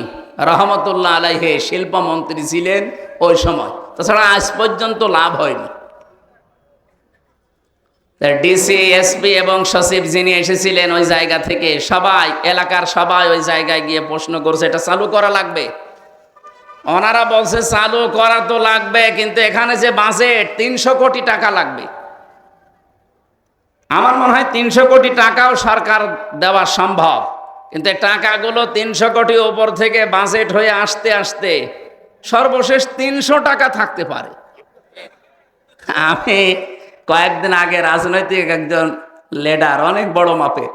Speaker 1: রহমতুল্লাহ আলাইহি শিল্পমন্ত্রী ছিলেন ওই সময়। তাছাড়া আজ পর্যন্ত লাভ হয়নি। ডিসি, এসপি এবং সচিব যিনি এসেছিলেন ওই জায়গা থেকে সবাই, এলাকার সবাই ওই জায়গায় গিয়ে প্রশ্ন করছে এটা চালু করা লাগবে। ওনারা বলছে চালু করা তো লাগবে, কিন্তু এখানে যে বাজেট 300 কোটি টাকা লাগবে। আমার মনে হয় 300 কোটি টাকাও সরকার দেওয়া সম্ভব, কিন্তু টাকাগুলো 300 কোটি উপর থেকে বাজেট হয়ে আসতে আসতে সর্বশেষ 300 টাকা থাকতে পারে। আমি কয়েকদিন আগে রাজনৈতিক একজন লিডার, অনেক বড় মাপে,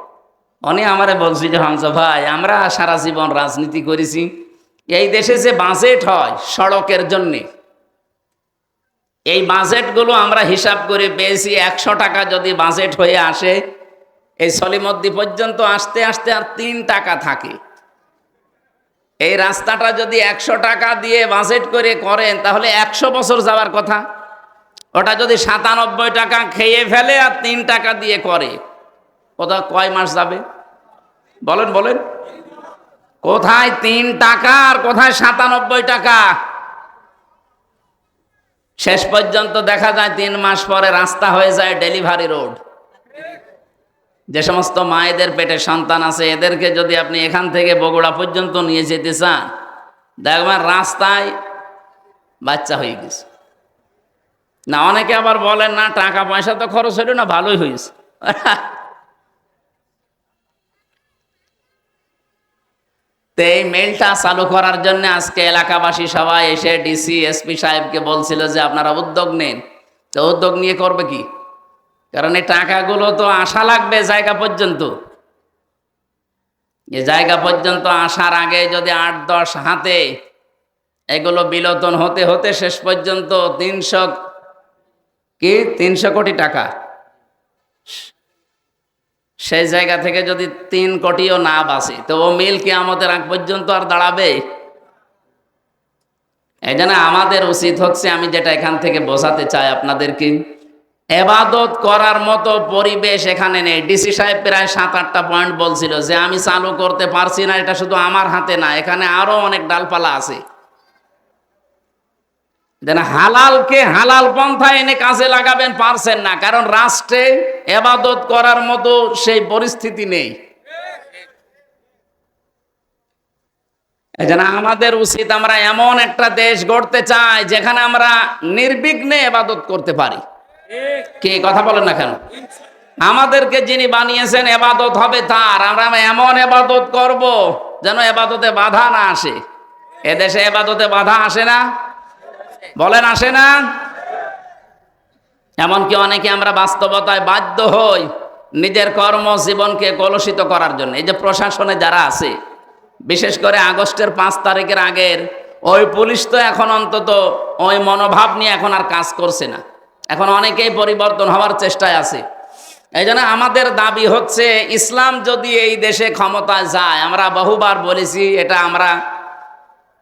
Speaker 1: উনি আমারে বলছি যে হামজা ভাই, আমরা সারা জীবন রাজনীতি করেছি, এই দেশে যে বাজেট হয় সড়কের জন্যে, এই বাজেটগুলো আমরা হিসাব করে পেয়েছি 100 টাকা যদি বাজেট হয়ে আসে, এই সলিমদ্দি পর্যন্ত আসতে আসতে আর 3 টাকা থাকে। এই রাস্তাটা যদি 100 টাকা দিয়ে বাজেট করে করেন তাহলে 100 বছর যাওয়ার কথা। ওটা যদি 97 টাকা খেয়ে ফেলে আর 3 টাকা দিয়ে করে, ওটা কয় মাস যাবে বলেন বলেন? কোথায় 3 টাকা আর কোথায় 97 টাকা? শেষ পর্যন্ত দেখা যায় 3 মাস পরে রাস্তা হয়ে যায় ডেলিভারি রোড। যে সমস্ত মায়েদের পেটে সন্তান আছে, এদেরকে যদি আপনি এখান থেকে বগুড়া পর্যন্ত নিয়ে যেতে চান, দেখবেন রাস্তায় বাচ্চা হয়ে গেছে। না, অনেকে আবার বলেন না টাকা পয়সা তো খরচ হইল না, ভালোই হয়েছে। তো এই মেলটা চালু করার জন্য আজকে এলাকাবাসী সবাই এসে ডিসি, এসপি সাহেবকে বলছিল যে আপনারা উদ্যোগ নেন। তো উদ্যোগ নিয়ে করবে কি? কারণ এই টাকাগুলো তো আসা লাগবে জায়গা পর্যন্ত। এই জায়গা পর্যন্ত আসার আগে যদি 8-10 হাতে এগুলো বিলোতন হতে হতে শেষ পর্যন্ত 300 কোটি টাকা, সেই জায়গা থেকে যদি 3 কোটিও না বাঁচে, তো ও মিল কিয়ামতের আগ পর্যন্ত আর দাঁড়াবে? এই জন্য আমাদের উচিত হচ্ছে, আমি যেটা এখান থেকে বোঝাতে চাই আপনাদেরকে, এবাদত করার মতো পরিবেশ এখানে নেই। ডিসি সাহেব প্রায় 7-8টা পয়েন্ট বলছিল যে আমি চালু করতে পারছি না, এটা শুধু আমার হাতে না, এখানে আরো অনেক ডালপালা আছে। যেন হালালকে হালাল পন্থায় এনে কাজে লাগাবেন, পারছেন না, কারণ রাষ্ট্রে এবাদত করার মতো সেই পরিস্থিতি নেই। এজন্য আমাদের উচিত, আমরা এমন একটা দেশ গড়তে চাই যেখানে আমরা নির্বিঘ্নে এবাদত করতে পারি। কে কথা বলেন না কেন? আমাদেরকে যিনি বানিয়েছেন এবাদত হবে তার, আমরা এমন এবাদত করব যেন এবাদতে বাধা না আসে। এদেশে এবাদতে বাধা আসে না, বলেন আসে না? এমনকি অনেকে আমরা বাস্তবতায় বাধ্য হই নিজের কর্মজীবনকে কলুষিত করার জন্য। এই যে প্রশাসনে যারা আছে, বিশেষ করে আগস্টের 5 তারিখের আগের ওই পুলিশ, তো এখন অন্তত ওই মনোভাব নিয়ে এখন আর কাজ করছে না। এখন অনেকেই পরিবর্তন হওয়ার চেষ্টায় আছে। এই জন্য আমাদের দাবি হচ্ছে, ইসলাম যদি এই দেশে ক্ষমতায় যায়, আমরা বহুবার বলেছি, এটা আমরা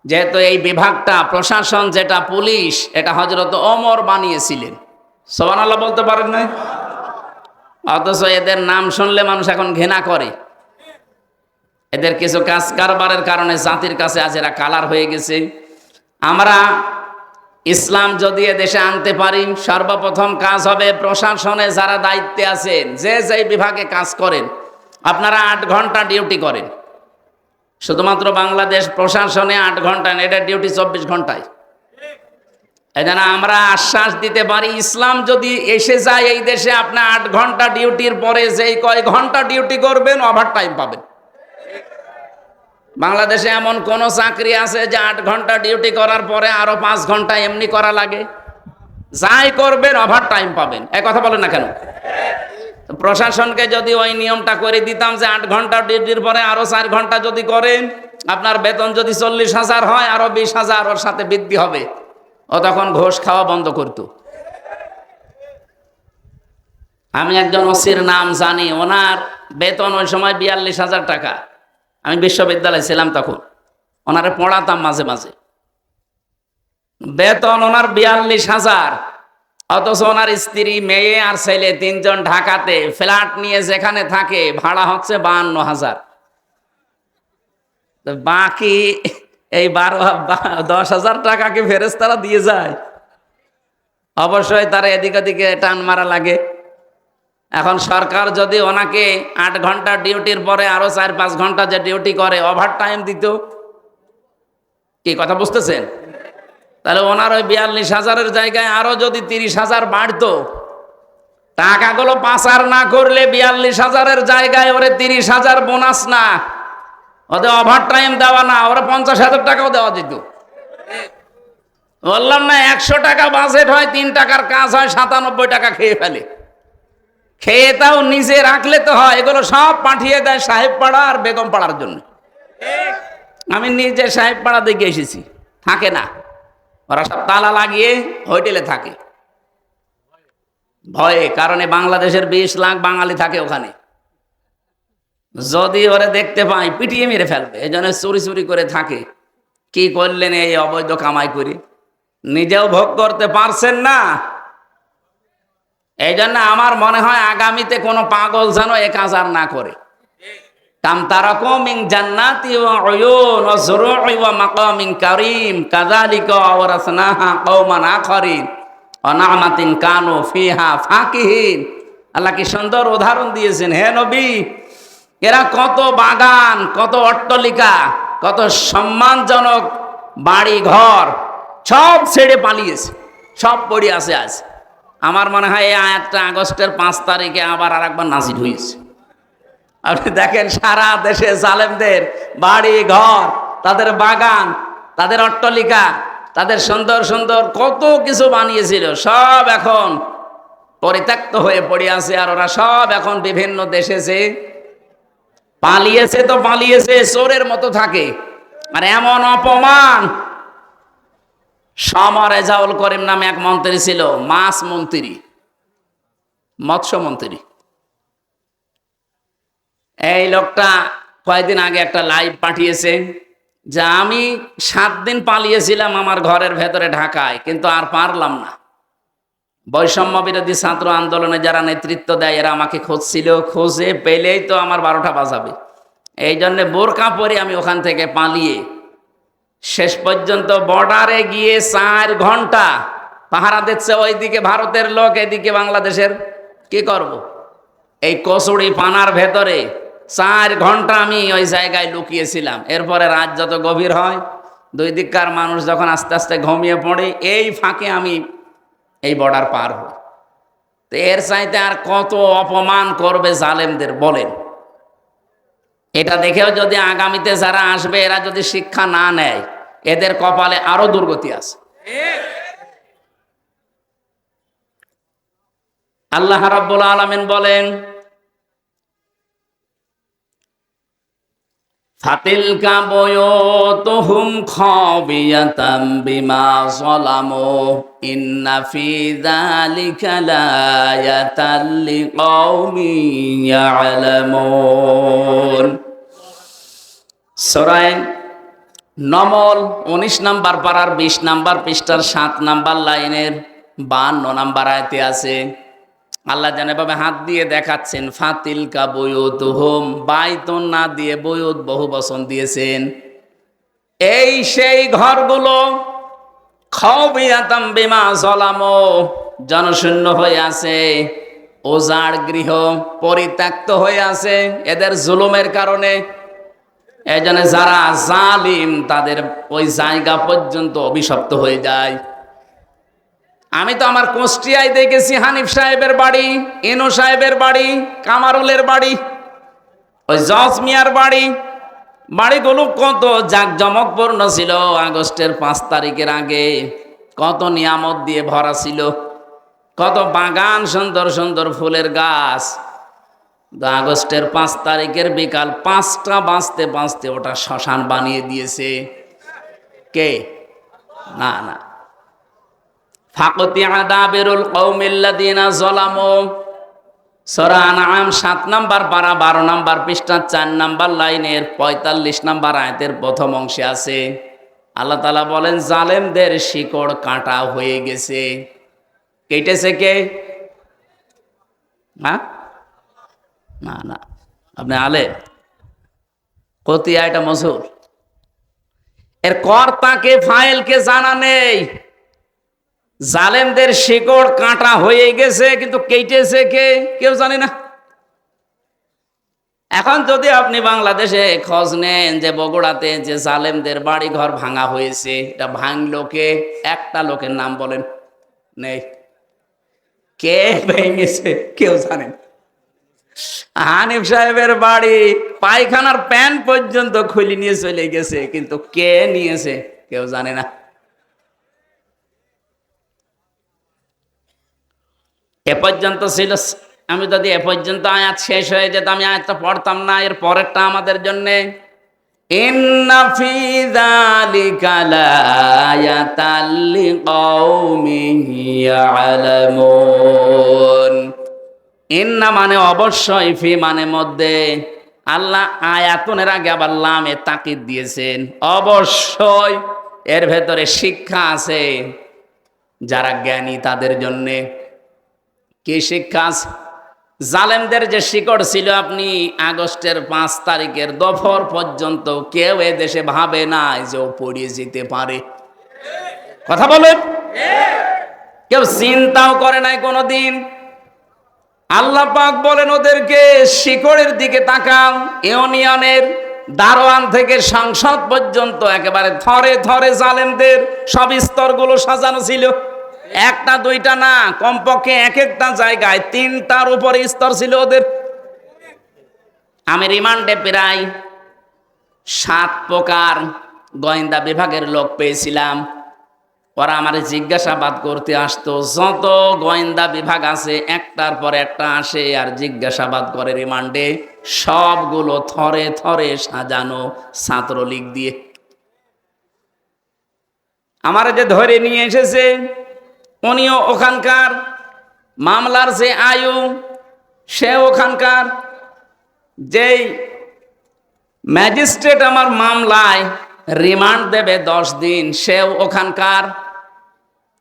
Speaker 1: যেহেতু এই বিভাগটা, প্রশাসন যেটা পুলিশ, এটা হযরত ওমর বানিয়েছিলেন। সুবহানাল্লাহ বলতে পারেন না? অথচ এদের নাম শুনলে মানুষ এখন ঘৃণা করে। এদের কিছু কাজ কারবারের কারণে জাতির কাছে আজ এরা কালার হয়ে গেছে। আমরা ইসলাম যদি দেশে আনতে পারি, সর্বপ্রথম কাজ হবে প্রশাসনে যারা দায়িত্বে আছেন, যে যে বিভাগে কাজ করেন, আপনারা 8 ঘন্টা ডিউটি করেন। শুধুমাত্র বাংলাদেশ প্রশাসনে 8 ঘন্টা, এটা ডিউটি 24 ঘন্টায়। এই জন্য আমরা আশ্বাস দিতে পারি, ইসলাম যদি এসে যায় এই দেশে, আপনি 8 ঘন্টা ডিউটির পরে যেই কয় ঘন্টা ডিউটি করবেন, ওভার টাইম পাবেন। বাংলাদেশে এমন কোন চাকরি আছে যে 8 ঘন্টা ডিউটি করার পরে আরো 5 ঘন্টা এমনি করা লাগে? যাই করবেন ওভার টাইম পাবেন। এক কথা বলেন না কেন? প্রশাসনকে যদি ওই নিয়মটা করে দিতাম যে 8 ঘন্টা ডিউটির পরে আরো 4 ঘন্টা যদি করেন, আপনার বেতন যদি 40,000 হয়, আরো 20,000 ওর সাথে বৃদ্ধি হবে, ও তখন ঘোষ খাওয়া বন্ধ করত। আমি একজন ওসির নাম জানি, ওনার বেতন ওই সময় 42,000 টাকা। আমি বিশ্ববিদ্যালয়ে ছিলাম তখন, ওনারে পড়াতাম মাঝে মাঝে। বেতন ওনার 42,000, অথচ ওনার স্ত্রী, মেয়ে আর ছেলে 3 জন ঢাকাতে ফ্ল্যাট নিয়ে যেখানে থাকে ভাড়া হচ্ছে 52,000। বাকি এই 10,000 টাকা কি ফেরেশতারা দিয়ে যায়? অবশ্যই তারা এদিক ওদিকে টান মারা লাগে। এখন সরকার যদি ওনাকে 8 ঘন্টা ডিউটির পরে আরো 4-5 ঘন্টা যে ডিউটি করে ওভার টাইম দিত, কি কথা বুঝতেছেন? তাহলে ওনার ওই 42,000-এর জায়গায় আরো যদি 30,000 বাড়তো, টাকাগুলো পাচার না করলে 42,000-এর জায়গায় ওরে 30,000 বোনাস না, ওদের ওভার টাইম দেওয়া না, ওরা 50,000 টাকাও দেওয়া যেত। বললাম না, 100 টাকা বাজেট হয়, 3 টাকার কাজ হয়, 97 টাকা খেয়ে ফেলে। খেয়ে তাও নিজে রাখলে তো হয়, এগুলো সব পাঠিয়ে দেয় সাহেব পাড়া আর বেগম পাড়ার জন্য। আমি নিজে সাহেব পাড়া দেখে এসেছি, থাকে না, ওরা সব তালা লাগিয়ে হোটেলে থাকে ভয়ে, কারণে বাংলাদেশের 20 লাখ বাঙালি থাকে ওখানে। যদি ওরে দেখতে পাই পিটিয়ে মেরে ফেলবে, এই জন্য চুরি চুরি করে থাকে। কি করলেন এই অবৈধ কামাই করে? নিজেও ভোগ করতে পারছেন না। এই জন্য আমার মনে হয় আগামীতে কোনো পাগল যেন এ কাজ আর না করে। কাম তারাকু মিন জান্নাতি ওয়া উয়ুন ওয়া যুরুই ওয়া মাকামিন কারীম কাযালিকা আওরাসনাহা কওমান আখারিন ওয়া না'মাতিন কানু ফিহা ফাকিহিন। আল্লাহ কি সুন্দর উদাহরণ দিয়েছেন। হে নবী, এরা কত বাগান, কত অট্টালিকা, কত সম্মানজনক বাড়ি ঘর সব ছেড়ে পালিয়েছে, সব পড়ে আছে আজ। আমার মনে হয় এই আয়াতটা আগস্টের 5 তারিখে আবার আরেকবার নাজিল হয়েছে। আপনি দেখেন সারা দেশে জালেমদের বাড়ি ঘর, তাদের বাগান, তাদের অট্টালিকা, তাদের সুন্দর সুন্দর কত কিছু বানিয়েছিল, সব এখন পরিত্যক্ত হয়ে পড়ে আছে। আর ওরা সব এখন বিভিন্ন দেশে যে পালিয়েছে, তো পালিয়েছে, চোরের মতো থাকে। আর এমন অপমান, সমর রেজাউল করিম নামে এক মন্ত্রী ছিল, মাছ মন্ত্রী, মৎস্য মন্ত্রী। এই লোকটা কয়েকদিন আগে একটা লাইভ পাঠিয়েছে যে আমি 7 দিন পালিয়েছিলাম আমার ঘরের ভেতরে ঢাকায়, কিন্তু আর পারলাম না। বৈষম্য বিরোধী ছাত্র আন্দোলনে যারা নেতৃত্ব দেয় এরা আমাকে খুঁজছিল, খুঁজে পেলেই তো আমার 12টা বাজাবে। এই জন্য বোরকা পরে আমি ওখান থেকে পালিয়ে শেষ পর্যন্ত বর্ডারে গিয়ে 4 ঘন্টা পাহারা দিচ্ছে, ওইদিকে ভারতের লোক, এদিকে বাংলাদেশের। কি করব? এই কচুরি পানার ভেতরে 4 ঘন্টা আমি ওই জায়গায় লুকিয়েছিলাম। এরপরে রাত যত গভীর হয়, দুই দিককার মানুষ যখন আস্তে আস্তে ঘুমিয়ে পড়ে, এই ফাঁকে আমি এই বর্ডার পার হই। তো এর চাইতে আর কত অপমান করবে জালেমদের বলেন? এটা দেখেও যদি আগামীতে যারা আসবে এরা যদি শিক্ষা না নেয়, এদের কপালে আরো দুর্গতি আছে। আল্লাহ রাব্বুল আলামিন বলেন, ফাতিলকা বুয়ুতুহুম খাবিয়াতাম বিমা যালামু ইন্না ফি যালিকা লায়াতাল লিকাওমিন ইয়ালামুন। সূরা নমল 19 নম্বর পারার 20 নম্বর পৃষ্ঠার 7 নম্বর লাইনের 52 নম্বর আয়াতে আছে। আল্লাহ জানেভাবে হাত দিয়ে দেখাচ্ছেন, ফাতিলকা বুয়ুতুহুম, বাইতুন না দিয়ে বুয়ুত বহু বচন দিয়েছেন। এই সেই ঘরগুলো, খাবিয়াতাম বিমা যালামু, জনশূন্য হয়ে আছে, ওজাড় গৃহ, পরিত্যক্ত হয়ে আছে এদের জুলুমের কারণে। এই জন্য যারা জালিম তাদের ওই জায়গা পর্যন্ত অভিশপ্ত হয়ে যায়। আমি তো আমার কুষ্টিয়ায় দেখেছি হানিফ সাহেবের বাড়ি, ইনু সাহেবের বাড়ি, কামারুলের বাড়ি, ওই জজ মিয়ার বাড়ি, বাড়িগুলো কত জাঁকজমকপূর্ণ ছিল আগস্টের 5 তারিখের আগে। কত নিয়ামত দিয়ে ভরা ছিল, কত বাগান, সুন্দর সুন্দর ফুলের গাছ। আগস্টের 5 তারিখের বিকাল 5টা বাজতে বাজতে ওটা শ্মশান বানিয়ে দিয়েছে কে? না না, ফাকতি আদাবিরুল কওমিল্লাযিনা যালামু, সূরা আনআম 7 নম্বর পারা 12 নম্বর পৃষ্ঠা 4 নম্বর লাইনের 45 নম্বর আয়াতের প্রথম অংশে আছে। আল্লাহ তাআলা বলেন, জালেমদের শিকড় কাটা হয়ে গেছে। কেটেছে কে? হ্যাঁ, না না, আপনি আলে কতিয়া, এটা মজুর, এর কর্তাকে ফাইলকে জানা নেই। জালেমদের শিকড় কাটা হয়ে গেছে, কিন্তু কেটেছে কে কেউ জানে না। এখন যদি আপনি বাংলাদেশে খোঁজ নেন যে বগুড়াতে যে জালেমদের বাড়ি ঘর ভাঙা হয়েছে, এটা ভাঙলো কে? একটা লোকের নাম বলেন। নেই। কে ভেঙেছে কেউ জানেন? হানিফ সাহেবের বাড়ি পায়খানার প্যান্ট পর্যন্ত খুলে নিয়ে চলে গেছে, কিন্তু কে নিয়েছে কেউ জানে না। এ পর্যন্ত ছিল। আমি যদি এ পর্যন্ত আয়াত শেষ হয়ে যেত, আমি আয়াতটা পড়তাম না। এর পরেরটা আমাদের জন্য, ইন্না ফি যালিকা লায়াতাল লিকাউমিন ইয়ালামুন। ইন্না মানে অবশ্যই, ফি মানে মধ্যে, আল্লাহ আয়াতুনের আগে আবার লামে তাকিদ দিয়েছেন। অবশ্যই এর ভেতরে শিক্ষা আছে যারা জ্ঞানী তাদের জন্যে। কি শিক্ষা? জালেমদের যে শিকড় ছিল, আপনি আগস্টের 5 তারিখের দুপুর পর্যন্ত কেউ এ দেশে ভাবে না যে ও পড়িয়ে যেতে পারে। কথা বলেন, কেউ চিন্তাও করে নাই কোনোদিন। আল্লাহ পাক বলেন ওদেরকে, শিকড়ের দিকে তাকাও। ইউনিয়নের দারোয়ান থেকে সংসদ পর্যন্ত একেবারে থরে থরে জালেমদের সব স্তরগুলো সাজানো ছিল। একটা দুইটা না, কমপক্ষে এক একটা জায়গায় 3টার উপরে স্তর ছিল ওদের। আমি রিমান্ডে প্রায় 7 প্রকার গোয়েন্দা বিভাগের লোক পেয়েছিলাম। ওরা আমার জিজ্ঞাসাবাদ করতে আসতো। যত গোয়েন্দা বিভাগ আছে একটার পর একটা আসে আর জিজ্ঞাসাবাদ করে রিমান্ডে। সবগুলো থরে থরে সাজানো ছাত্রলীগ দিয়ে। আমার যে ধরে নিয়ে এসেছে উনিও ওখানকার, মামলার যে আয়ু সে ওখানকার, যেই ম্যাজিস্ট্রেট আমার মামলায় রিমান্ড দেবে 10 দিন সেও ওখানকার,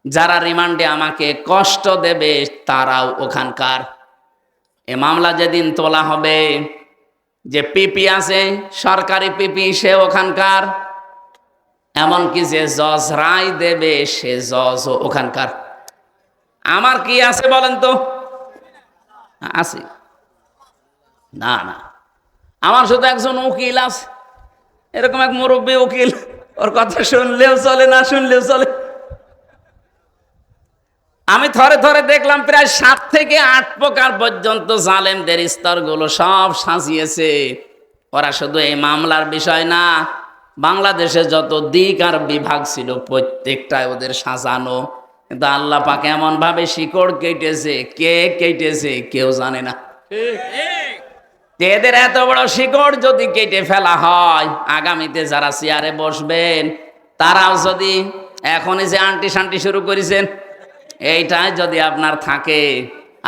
Speaker 1: যারা রিমান্ডে আমাকে কষ্ট দেবে তারাও ওখানকার। এ মামলা যেদিন তোলা হবে, যে পিপি আছে সরকারি পিপি সে ওখানকার, এমনকি যে জজ রায় দেবে সে জজও ওখানকার। আমার কি আছে বলেন তো? আছে? না না, আমার শুধু একজন উকিল আছে, এরকম এক মুরব্বী উকিল, ওর কথা শুনলেও চলে না শুনলেও চলে। আমি থরে থরে দেখলাম প্রায় 7 থেকে 8 প্রকার পর্যন্ত জালেমদের স্তরগুলো সব সাজিয়েছে। ওরা শুধু এই মামলার বিষয় না, বাংলাদেশে যত দিক আর বিভাগ ছিল প্রত্যেকটাই ওদের সাজানো। কিন্তু আল্লাহ পাক এমন ভাবে শিকড় কেটেছে, কে কেটেছে কেউ জানে না। এদের এত বড় শিকড় যদি কেটে ফেলা হয়, আগামীতে যারা চেয়ারে বসবেন তারাও যদি এখনই যে আন্টি শান্টি শুরু করেছেন এইটাই যদি আপনার থাকে,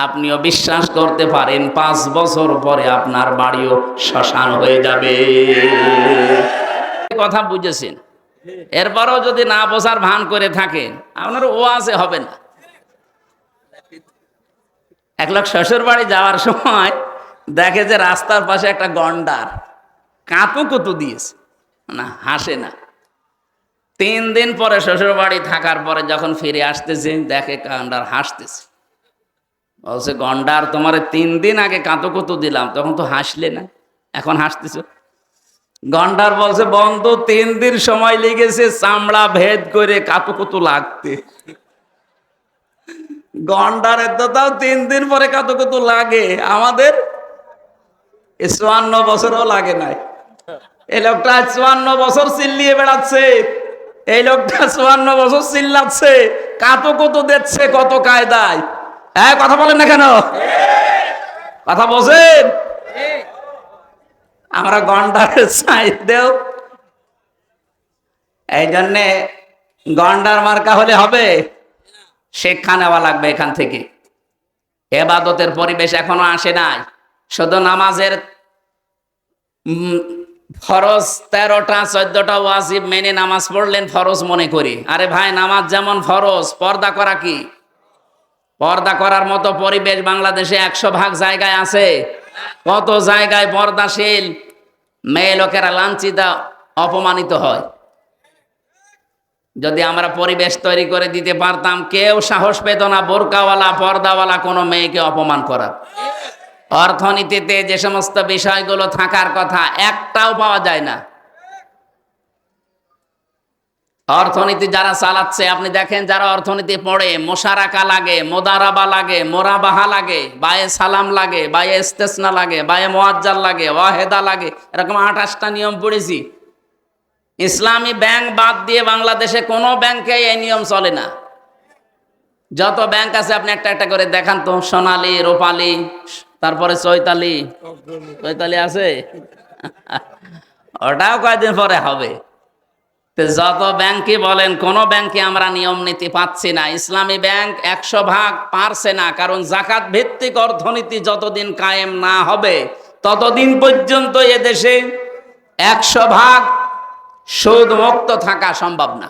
Speaker 1: আপনিও বিশ্বাস করতে পারেন 5 বছর পরে আপনার বাড়িও শ্মশান হয়ে যাবে। কথা বুঝেছেন? এরপরও যদি না বোঝার ভান করে থাকেন, আপনার ওয়াজে হবে না। এক লোক শ্বশুর বাড়ি যাওয়ার সময় দেখে যে রাস্তার পাশে একটা গন্ডার কাঁতু কুতু দিয়েছে, না হাসে না। 3 দিন পরে শ্বশুর বাড়ি থাকার পরে যখন ফিরে আসতেছে দেখে গন্ডার হাসতেছে। বলছে, গন্ডার তোমার 3 দিন আগে কাঁতু কুতু দিলাম, তখন তো হাসলে না, এখন হাসতেছ। গন্ডার বলছে, বন্ধু 3 দিন সময় লেগেছে চামড়া ভেদ করে কাঁতু কুতু লাগতে। গন্ডারের তো তাও 3 দিন পরে কাঁতু কুতু লাগে, আমাদের 54 বছরও লাগে নাই। এই লোকটা 54 বছর চিল্লিয়ে বেড়াচ্ছে এই লোকটা 54 বছর চিল্লাচ্ছে, কাতো কত দিচ্ছে কত কায়দায়। হ্যাঁ, কথা বলেন না কেন? কথা বলছেন? আমরা গন্ডার সাইড দেও, এই জন্যে গন্ডার মার্কা হলে হবে, শিক্ষা নেওয়া লাগবে এখান থেকে। এবাদতের পরিবেশ এখনো আসে নাই। শুধু নামাজের ফরজ 13টা 14টা ওয়াজিব মেনে নামাজ পড়লেন ফরজ মনে করি। আরে ভাই, নামাজ যেমন ফরজ, পর্দা করা কি? পর্দা করার মতো পরিবেশ বাংলাদেশে 100% জায়গায় আছে? কত জায়গায় পর্দাশীল মেয়ে লোকেরা লাঞ্ছিত, অপমানিত হয়। যদি আমরা পরিবেশ তৈরি করে দিতে পারতাম, কেউ সাহস পেত না বোরকাওয়ালা পর্দাওয়ালা কোনো মেয়েকে অপমান করার। অর্থনীতিতে যে সমস্ত বিষয়গুলো থাকার কথা একটাও পাওয়া যায় না। অর্থনীতি যারা চালাচ্ছে, আপনি দেখেন যারা অর্থনীতি পড়ে, মোশারাকা লাগে, মোদারাবা লাগে, মোরাবাহা লাগে, বায়ে সালাম লাগে, বায়ে ইস্তেসনা লাগে, বায়ে মুআজ্জাল লাগে, ওয়াহেদা লাগে, এরকম 28টা নিয়ম পড়েছি। ইসলামী ব্যাংক বাদ দিয়ে বাংলাদেশে কোনো ব্যাংকে এই নিয়ম চলে না। যত ব্যাংক আছে আপনি একটা একটা করে দেখান তো। সোনালী, রূপালী, তারপরে চৈতালি আছে ওটাও কয়েকদিন পরে হবে। যত ব্যাংকই বলেন, কোন ব্যাংকে আমরা নিয়ম নীতি পাচ্ছি না। ইসলামী ব্যাংক 100% পারছে না, কারণ জাকাত ভিত্তিক অর্থনীতি যতদিন কায়েম না হবে ততদিন পর্যন্ত এদেশে 100% সুদ মুক্ত থাকা সম্ভব না।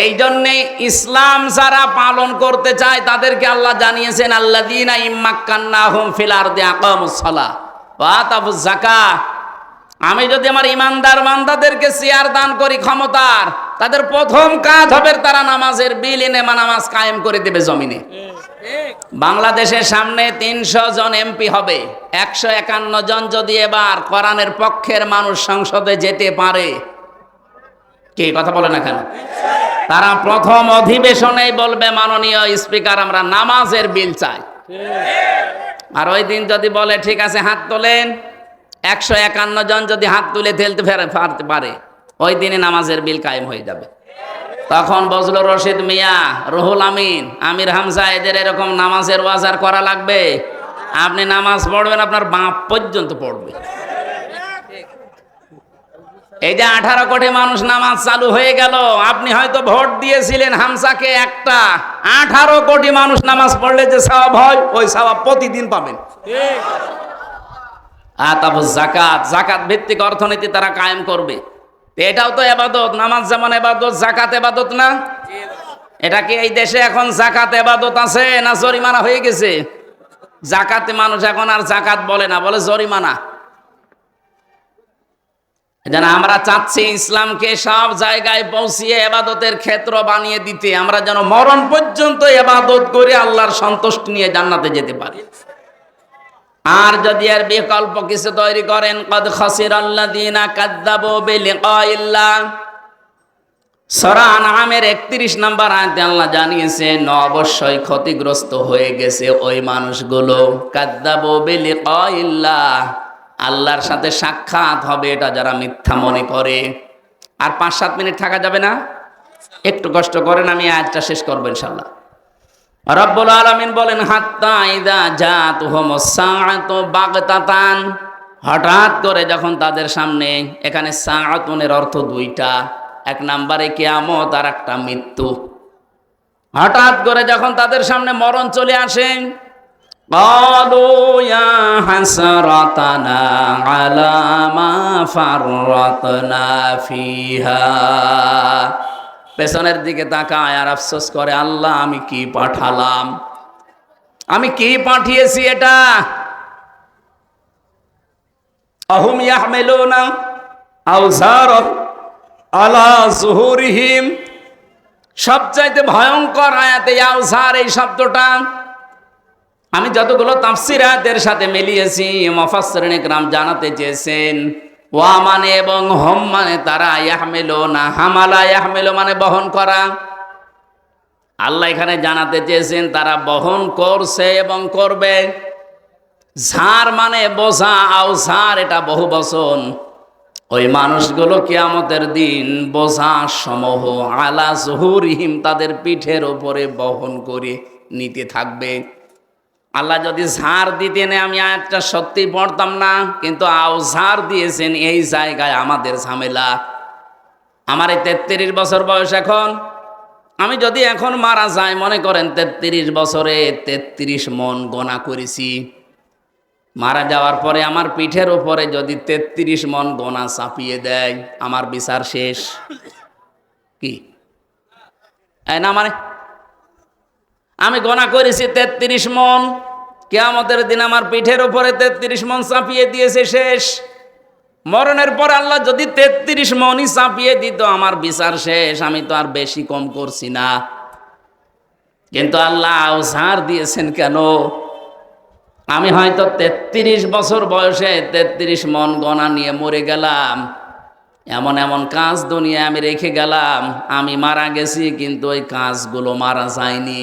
Speaker 1: এই জন্যে ইসলাম যারা পালন করতে চায় তাদেরকে আল্লাহ জানিয়েছেন, আল্লাযীনা ইম্মাক্কান্নাহুম ফিল আরদি আকামুস সালাহ ওয়া আতাবুজ যাকাহ। আমি যদি আমার ইমানদার বান্দাদেরকে চেয়ার দান করি ক্ষমতার, তাদের প্রথম কাজ হবে তারা নামাজের বিল এনে নামাজ কায়েম করে দেবে জমিনে। বাংলাদেশের সামনে 300 জন এমপি হবে, 151 জন যদি এবার কোরআনের পক্ষের মানুষ সংসদে যেতে পারে, কি কথা বলে না কেন? তারা প্রথম অধিবেশনেই বলবে, মাননীয় স্পিকার, আমরা নামাজের বিল চাই। আর ওই দিন যদি বলে ঠিক আছে হাত তোলেন, 151 জন যদি হাত তুলে ঠেলতে পারে, ওই দিনে নামাজের বিল কায়েম হয়ে যাবে। তখন বজলুর রশিদ মিয়া, রুহুল আমিন, আমির হামজা, এদের এরকম নামাজের ওয়াজার করা লাগবে। আপনি নামাজ পড়বেন, আপনার বাপ পর্যন্ত পড়বে। এই যে 18 কোটি মানুষ নামাজ চালু হয়ে গেল, আপনি হয়তো ভোট দিয়েছিলেন হামসাকে একটা, 18 কোটি মানুষ নামাজ পড়লে যে সওয়াব হয়, ওই সওয়াব প্রতিদিন পাবেন। আতাবুজ যাকাত, যাকাত ভিত্তিক অর্থনীতি তারা কায়েম করবে। এটাও তো ইবাদত। নামাজ যেমন ইবাদত, যাকাত ইবাদত না? এটা কি এই দেশে এখন যাকাত ইবাদত আছে না জরিমানা হয়ে গেছে? যাকাতে মানুষ এখন আর যাকাত বলে না, বলে জরিমানা। যেন আমরা চাচ্ছি ইসলামকে সব জায়গায় পৌঁছিয়ে ইবাদতের ক্ষেত্র বানিয়ে দিতে, আমরা যেন মরণ পর্যন্ত ইবাদত করে আল্লাহর সন্তুষ্টি নিয়ে জান্নাতে যেতে পারি। আর যদি এর বিকল্প কিছু তৈরি করেন, কদ খাসিরাল্লাযীনা কাযযাবু বিলিকাইল্লাহ, সূরা আনআমের 31 নম্বর আয়াতে আল্লাহ জানিয়েছেন, অবশ্যই ক্ষতিগ্রস্ত হয়ে গেছে ওই মানুষগুলো, কাযযাবু বিলিকাইল্লাহ, আল্লাহর সাথে সাক্ষাৎ হবে এটা যারা মিথ্যা মনে করে। আর 5-7 মিনিট থাকা যাবে না? একটু কষ্ট করেন, আমি আয়াতটা শেষ করব ইনশাআল্লাহ। রব্বুল আলামিন বলেন, হাত্তা ইযা জাতুহুমুস সাআতু বাগতাতান, হঠাৎ করে যখন তাদের সামনে, এখানে সাআতুনের অর্থ দুইটা, এক নম্বরে কিয়ামত আর একটা মৃত্যু। হঠাৎ করে যখন তাদের সামনে মরণ চলে আসে, ক্বালু ইয়া হাসরাতানা আলা মা ফাররাতনা ফিহা, পেছনের দিকে তাকায় আর আফসোস করে, আল্লাহ আমি কি পাঠালাম, আমি কি পাঠিয়েছি এটা। আহুম ইয়াহমিলুনা আওজারা আলা যুহুরিহিম, সবচাইতে ভয়ঙ্কর আয়াতে আওজার এই শব্দটা আমি যতগুলো তাফসীর আয়াতের সাথে মিলিয়েছি, মুফাসসিরিন ইকরাম জানাতে চেয়েছেন, ওয়া মানে এবং হম মানে তারা, ইয়াহমিলুনা, হামালা ইয়াহমিলু মানে বহন করা। আল্লাহ এখানে জানাতে চেয়েছেন তারা বহন করছে এবং করবে। ঝার মানে বোঝা, আওঝার এটা বহু বচন, ওই মানুষগুলো কিয়ামতের দিন বোঝা সমূহ আলা জুহুরিহিম তাদের পিঠের উপরে বহন করে নিতে থাকবে। আল্লাহ যদি ঝাড় দিতেন আমি আয়াতটা সত্যি পড়তাম না, কিন্তু ঝাড় দিয়েছেন এই জায়গায় আমাদের ঝামেলা। আমার এই 33 বছর বয়স এখন, আমি যদি এখন মারা যাই মনে করেন 33 বছরে 33 মন গোনা করেছি, মারা যাওয়ার পরে আমার পিঠের উপরে যদি 33 মন গোনা চাপিয়ে দেয় আমার বিচার শেষ কি? না মানে আমি গোনা করেছি 33 মন, কিয়ামতের দিন আমার পিঠের উপরে 33 মন চাপিয়ে দিয়েছে, শেষ। মরণের পর আল্লাহ যদি 33 মনই চাপিয়ে দিত আমার বিচার শেষ, আমি তো আর বেশি কম করছি না। কিন্তু আল্লাহ ছাড় দিয়েছেন কেন? আমি হয়তো 33 বছর বয়সে 33 মন গণা নিয়ে মরে গেলাম, এমন এমন কাজ দুনিয়া আমি রেখে গেলাম, আমি মারা গেছি কিন্তু ওই কাজগুলো মারা যায়নি।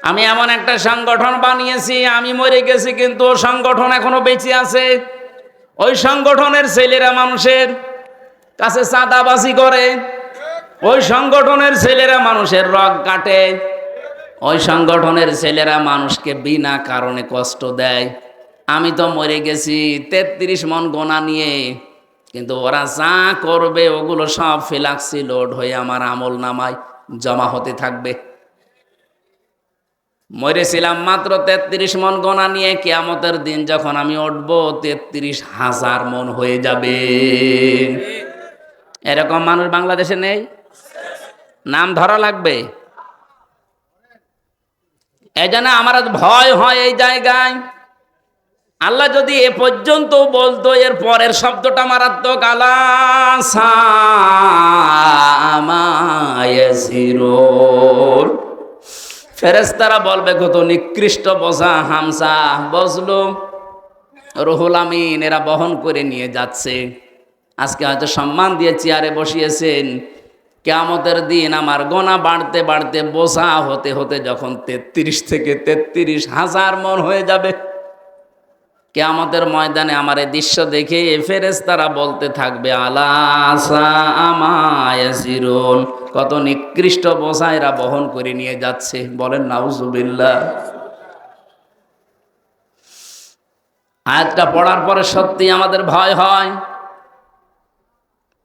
Speaker 1: আমি এমন একটা সংগঠন বানিয়েছি, আমি মরে গেছি কিন্তু ও সংগঠন এখনো বেঁচে আছে। ওই সংগঠনের ছেলেরা মানুষের কাছে চাঁদাবাজি করে, ওই সংগঠনের ছেলেরা মানুষের রগ কাটে, ওই সংগঠনের ছেলেরা মানুষকে বিনা কারণে কষ্ট দেয়। আমি তো মরে গেছি 33 মন গোনা নিয়ে, কিন্তু ওরা যা করবে ওগুলো সব ফিলাক্সি লোড হয়ে আমার আমল নামায় জমা হতে থাকবে। মরেছিলাম মাত্র 33 মন গোনা নিয়ে, কিয়ামতের দিন যখন আমি উঠব 33,000 মন হয়ে যাবে। এরকম মানুষ বাংলাদেশে নেই? নাম ধরা লাগবে। এই জন্য আমার ভয় হয় এই জায়গায়। আল্লাহ যদি এ পর্যন্ত বলতো, এর পরের শব্দটা মারাত্মক, আলা সামা ইয়াসিরুন। ফেরেশতারা বলবে কত নিকৃষ্ট বোঝা হামজা বজলু, রুহুল আমিন এরা বহন করে নিয়ে যাচ্ছে। আজকে হয়তো সম্মান দিয়ে চেয়ারে বসিয়েছেন, কিয়ামতের দিন আমার গোনা বাড়তে বাড়তে বোঝা হতে হতে যখন 33 থেকে 33,000 মন হয়ে যাবে, কিয়ামতের ময়দানে আমার এই দৃশ্য দেখে ফেরেশতারা বলতে থাকবে আলা সামা ইয়াসিরুন, কত নিকৃষ্ট বোঝা এরা বহন করে নিয়ে যাচ্ছে। বলেন নাউজুবিল্লাহ। আয়াতটা পড়ার পরে সত্যি আমাদের ভয় হয়।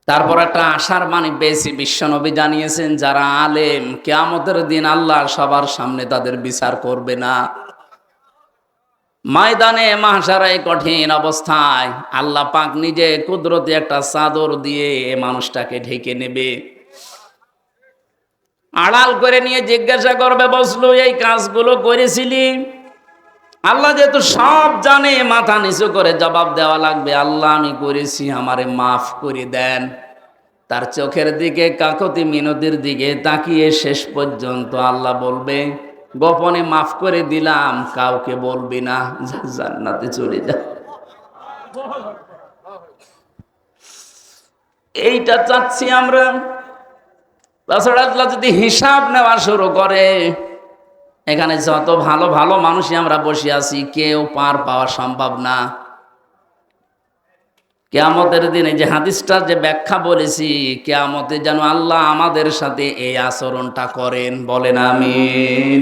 Speaker 1: তারপর একটা আশার বাণী পেয়েছি, বিশ্বনবী জানিয়েছেন যারা আলেম কিয়ামতের দিন আল্লাহ সবার সামনে তাদের বিচার করবে না। ময়দানে মাহশারে কঠিন অবস্থায় আল্লাহ পাক নিজে কুদরতে একটা চাদর দিয়ে মানুষটাকে ঢেকে নেবে, আড়াল করে নিয়ে জিজ্ঞাসা করবে বসলু এই কাজগুলো করেছিলি? আল্লাহ যেহেতু সব জানে, মাথা নিচু করে জবাব দেওয়া লাগবে, আল্লাহ আমি করেছি, আমারে মাফ করে দেন। তার চোখের দিকে কাকতি মিনতির দিকে তাকিয়ে শেষ পর্যন্ত আল্লাহ বলবে গোপনে মাফ করে দিলাম, কাউকে বলবি না, জান্নাতে চলে যা। এইটা চাচ্ছি আমরা। তাছাড়া আল্লাহ যদি হিসাব নেওয়া শুরু করে, এখানে যত ভালো ভালো মানুষই আমরা বসে আছি, কেউ পার পাওয়া সম্ভব না। কিয়ামতের দিনে যে হাদিসটার যে ব্যাখ্যা বলেছি, কিয়ামতে যেন আল্লাহ আমাদের সাথে এই আচরণটা করেন। বলেন আমিন।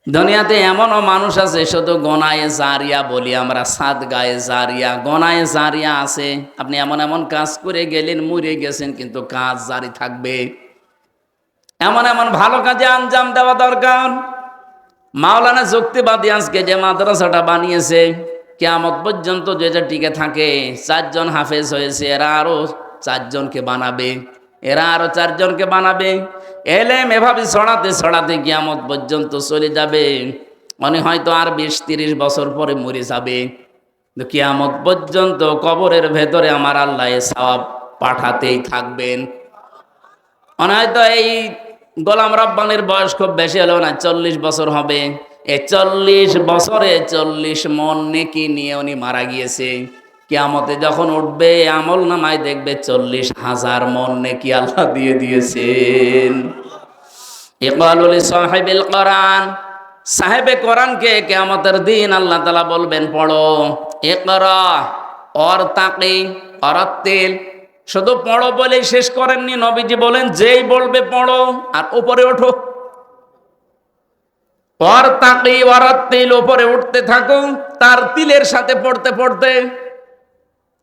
Speaker 1: দুনিয়াতে এমনও মানুষ আছে শুধু গনায়ে জারিয়া বলি আমরা, সাদগায়ে জারিয়া, গনায়ে জারিয়া আছে। আপনি এমন এমন কাজ করে গেলেন, মরে গেছেন, কিন্তু কাজ জারি থাকবে। এমন এমন ভালো কাজে আঞ্জাম দেওয়া দরকার। মাওলানা যুক্তিবাদী আজকে যে মাদ্রাসাটা বানিয়েছে, কিয়ামত পর্যন্ত যেটা টিকে থাকে, 4 জন হাফেজ হয়েছে, এরা আরো 4 জনকে বানাবে, এরা আরো 4 জনকে বানাবে। এলেম এভাবে ছড়াতে ছড়াতে কিয়ামত পর্যন্ত চলে যাবে। মানে হয়তো আর 20-30 বছর পরে মরে যাবে, কিন্তু কিয়ামত পর্যন্ত কবরের ভেতরে আমার আল্লাহ সওয়াব পাঠাতেই থাকবেন। মনে হয়তো এই গোলাম রব্বানির বয়স খুব বেশি হলো না, 40 বছর হবে। এই 40 বছরে 40 মন নেকি নিয়ে উনি মারা গিয়েছে। কিয়ামতে যখন উঠবে আমল নামায় দেখবে 40,000 মন নেকি আল্লাহ দিয়ে দিয়েছেন। ইকবালুল সাহিবিল কোরআন, সাহেবে কোরআনকে কিয়ামতের দিন আল্লাহ তাআলা বলবেন পড়ো, ইকরা অর তাকে অরাত্তেল, শুধু পড়ো বলেই শেষ করেননি, নবীজি বলেন যেই বলবে পড়ো আর উপরে ওঠো। অর তাকে অরাত্তেল, উপরে উঠতে থাকো তার তিলের সাথে পড়তে পড়তে।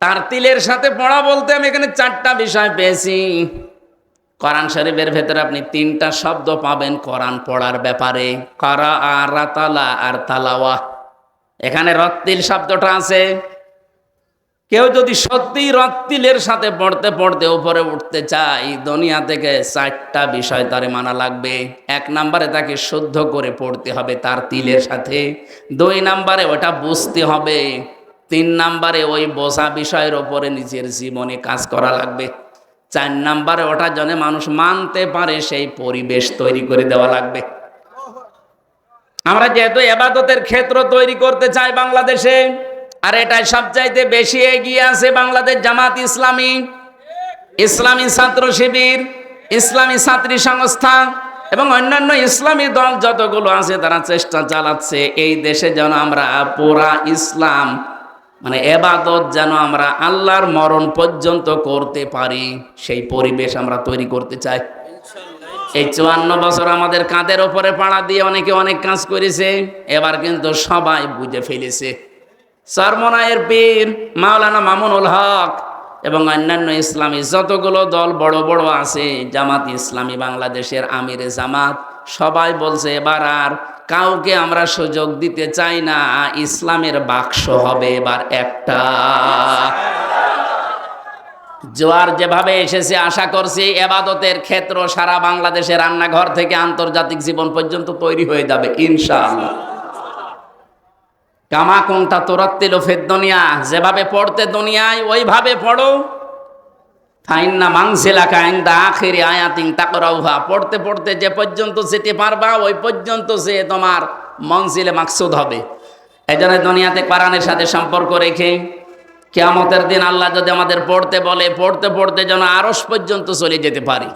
Speaker 1: তার তিলের সাথে পড়া বলতে আমি এখানে 4টা বিষয় পেয়েছি। কোরআন শরীফের ভেতরে আপনি 3টা শব্দ পাবেন কোরআন পড়ার ব্যাপারে, কারা আর রাতালা আর তালাওয়া। এখানে রত্তিল শব্দটা আছে। কেউ যদি সত্যি রত্তিলের সাথে পড়তে পড়তে উপরে উঠতে চায়, দুনিয়া থেকে 4টা বিষয় তারে মানা লাগবে। 1 নম্বরে তাকে শুদ্ধ করে পড়তে হবে তার তিলের সাথে, 2 নম্বরে ওটা বুঝতে হবে, 3 নম্বরে ওই বোঝা বিষয়ের ওপরে নিজের জীবনে কাজ করা লাগবে, 4 নম্বরে ওটা যেন মানুষ মানতে পারে সেই পরিবেশ তৈরি করে দেওয়া লাগবে। আমরা যেহেতু ইবাদতের ক্ষেত্র তৈরি করতে চাই বাংলাদেশে, আর এটাই সবচাইতে বেশি এগিয়ে আছে বাংলাদেশ জামাত ইসলামী, ইসলামী ছাত্র শিবির, ইসলামী ছাত্রী সংস্থা এবং অন্যান্য ইসলামী দল যতগুলো আছে তারা চেষ্টা চালাচ্ছে এই দেশে যেন আমরা পুরা ইসলাম মানে এবাদত যেন আমরা আল্লাহর মরণ পর্যন্ত করতে পারি, সেই পরিবেশ আমরা তৈরি করতে চাই। এই 54 বছর আমাদের কাঁধের ওপরে পাড়া দিয়ে অনেকে অনেক কাজ করেছে, এবার কিন্তু সবাই বুঝে ফেলেছে। চরমনায়ের পীর মাওলানা মামুনুল হক এবং অন্যান্য ইসলামী যতগুলো দল বড় বড় আছে, জামাত ইসলামী বাংলাদেশের আমিরে জামাত, সবাই বলছে এবার আর কাউকে আমরা সুযোগ দিতে চাই না, ইসলামের বাক্স হবে এবার একটা। জোয়ার যেভাবে এসেছে আশা করছি এবাদতের ক্ষেত্র সারা বাংলাদেশের রান্নাঘর থেকে আন্তর্জাতিক জীবন পর্যন্ত তৈরি হয়ে যাবে ইনশাআল্লাহ। কামা কোনটা তোরাত্তিল ফিদ দুনিয়া, যেভাবে পড়তে দুনিয়ায় ওইভাবে পড়ো। ফাইন্না মানজিলাকা ইনদা আখিরি আয়াতিন তাকরাউহা, পড়তে পড়তে যে পর্যন্ত যেতে পারবা ওই পর্যন্ত যে তোমার মনজিলে মাকসুদ হবে। এজন্য দুনিয়াতে কোরআনের সাথে সম্পর্ক রেখে কিয়ামতের দিন আল্লাহ যদি আমাদের পড়তে বলে, পড়তে পড়তে যেন আরশ পর্যন্ত চলে যেতে পারি।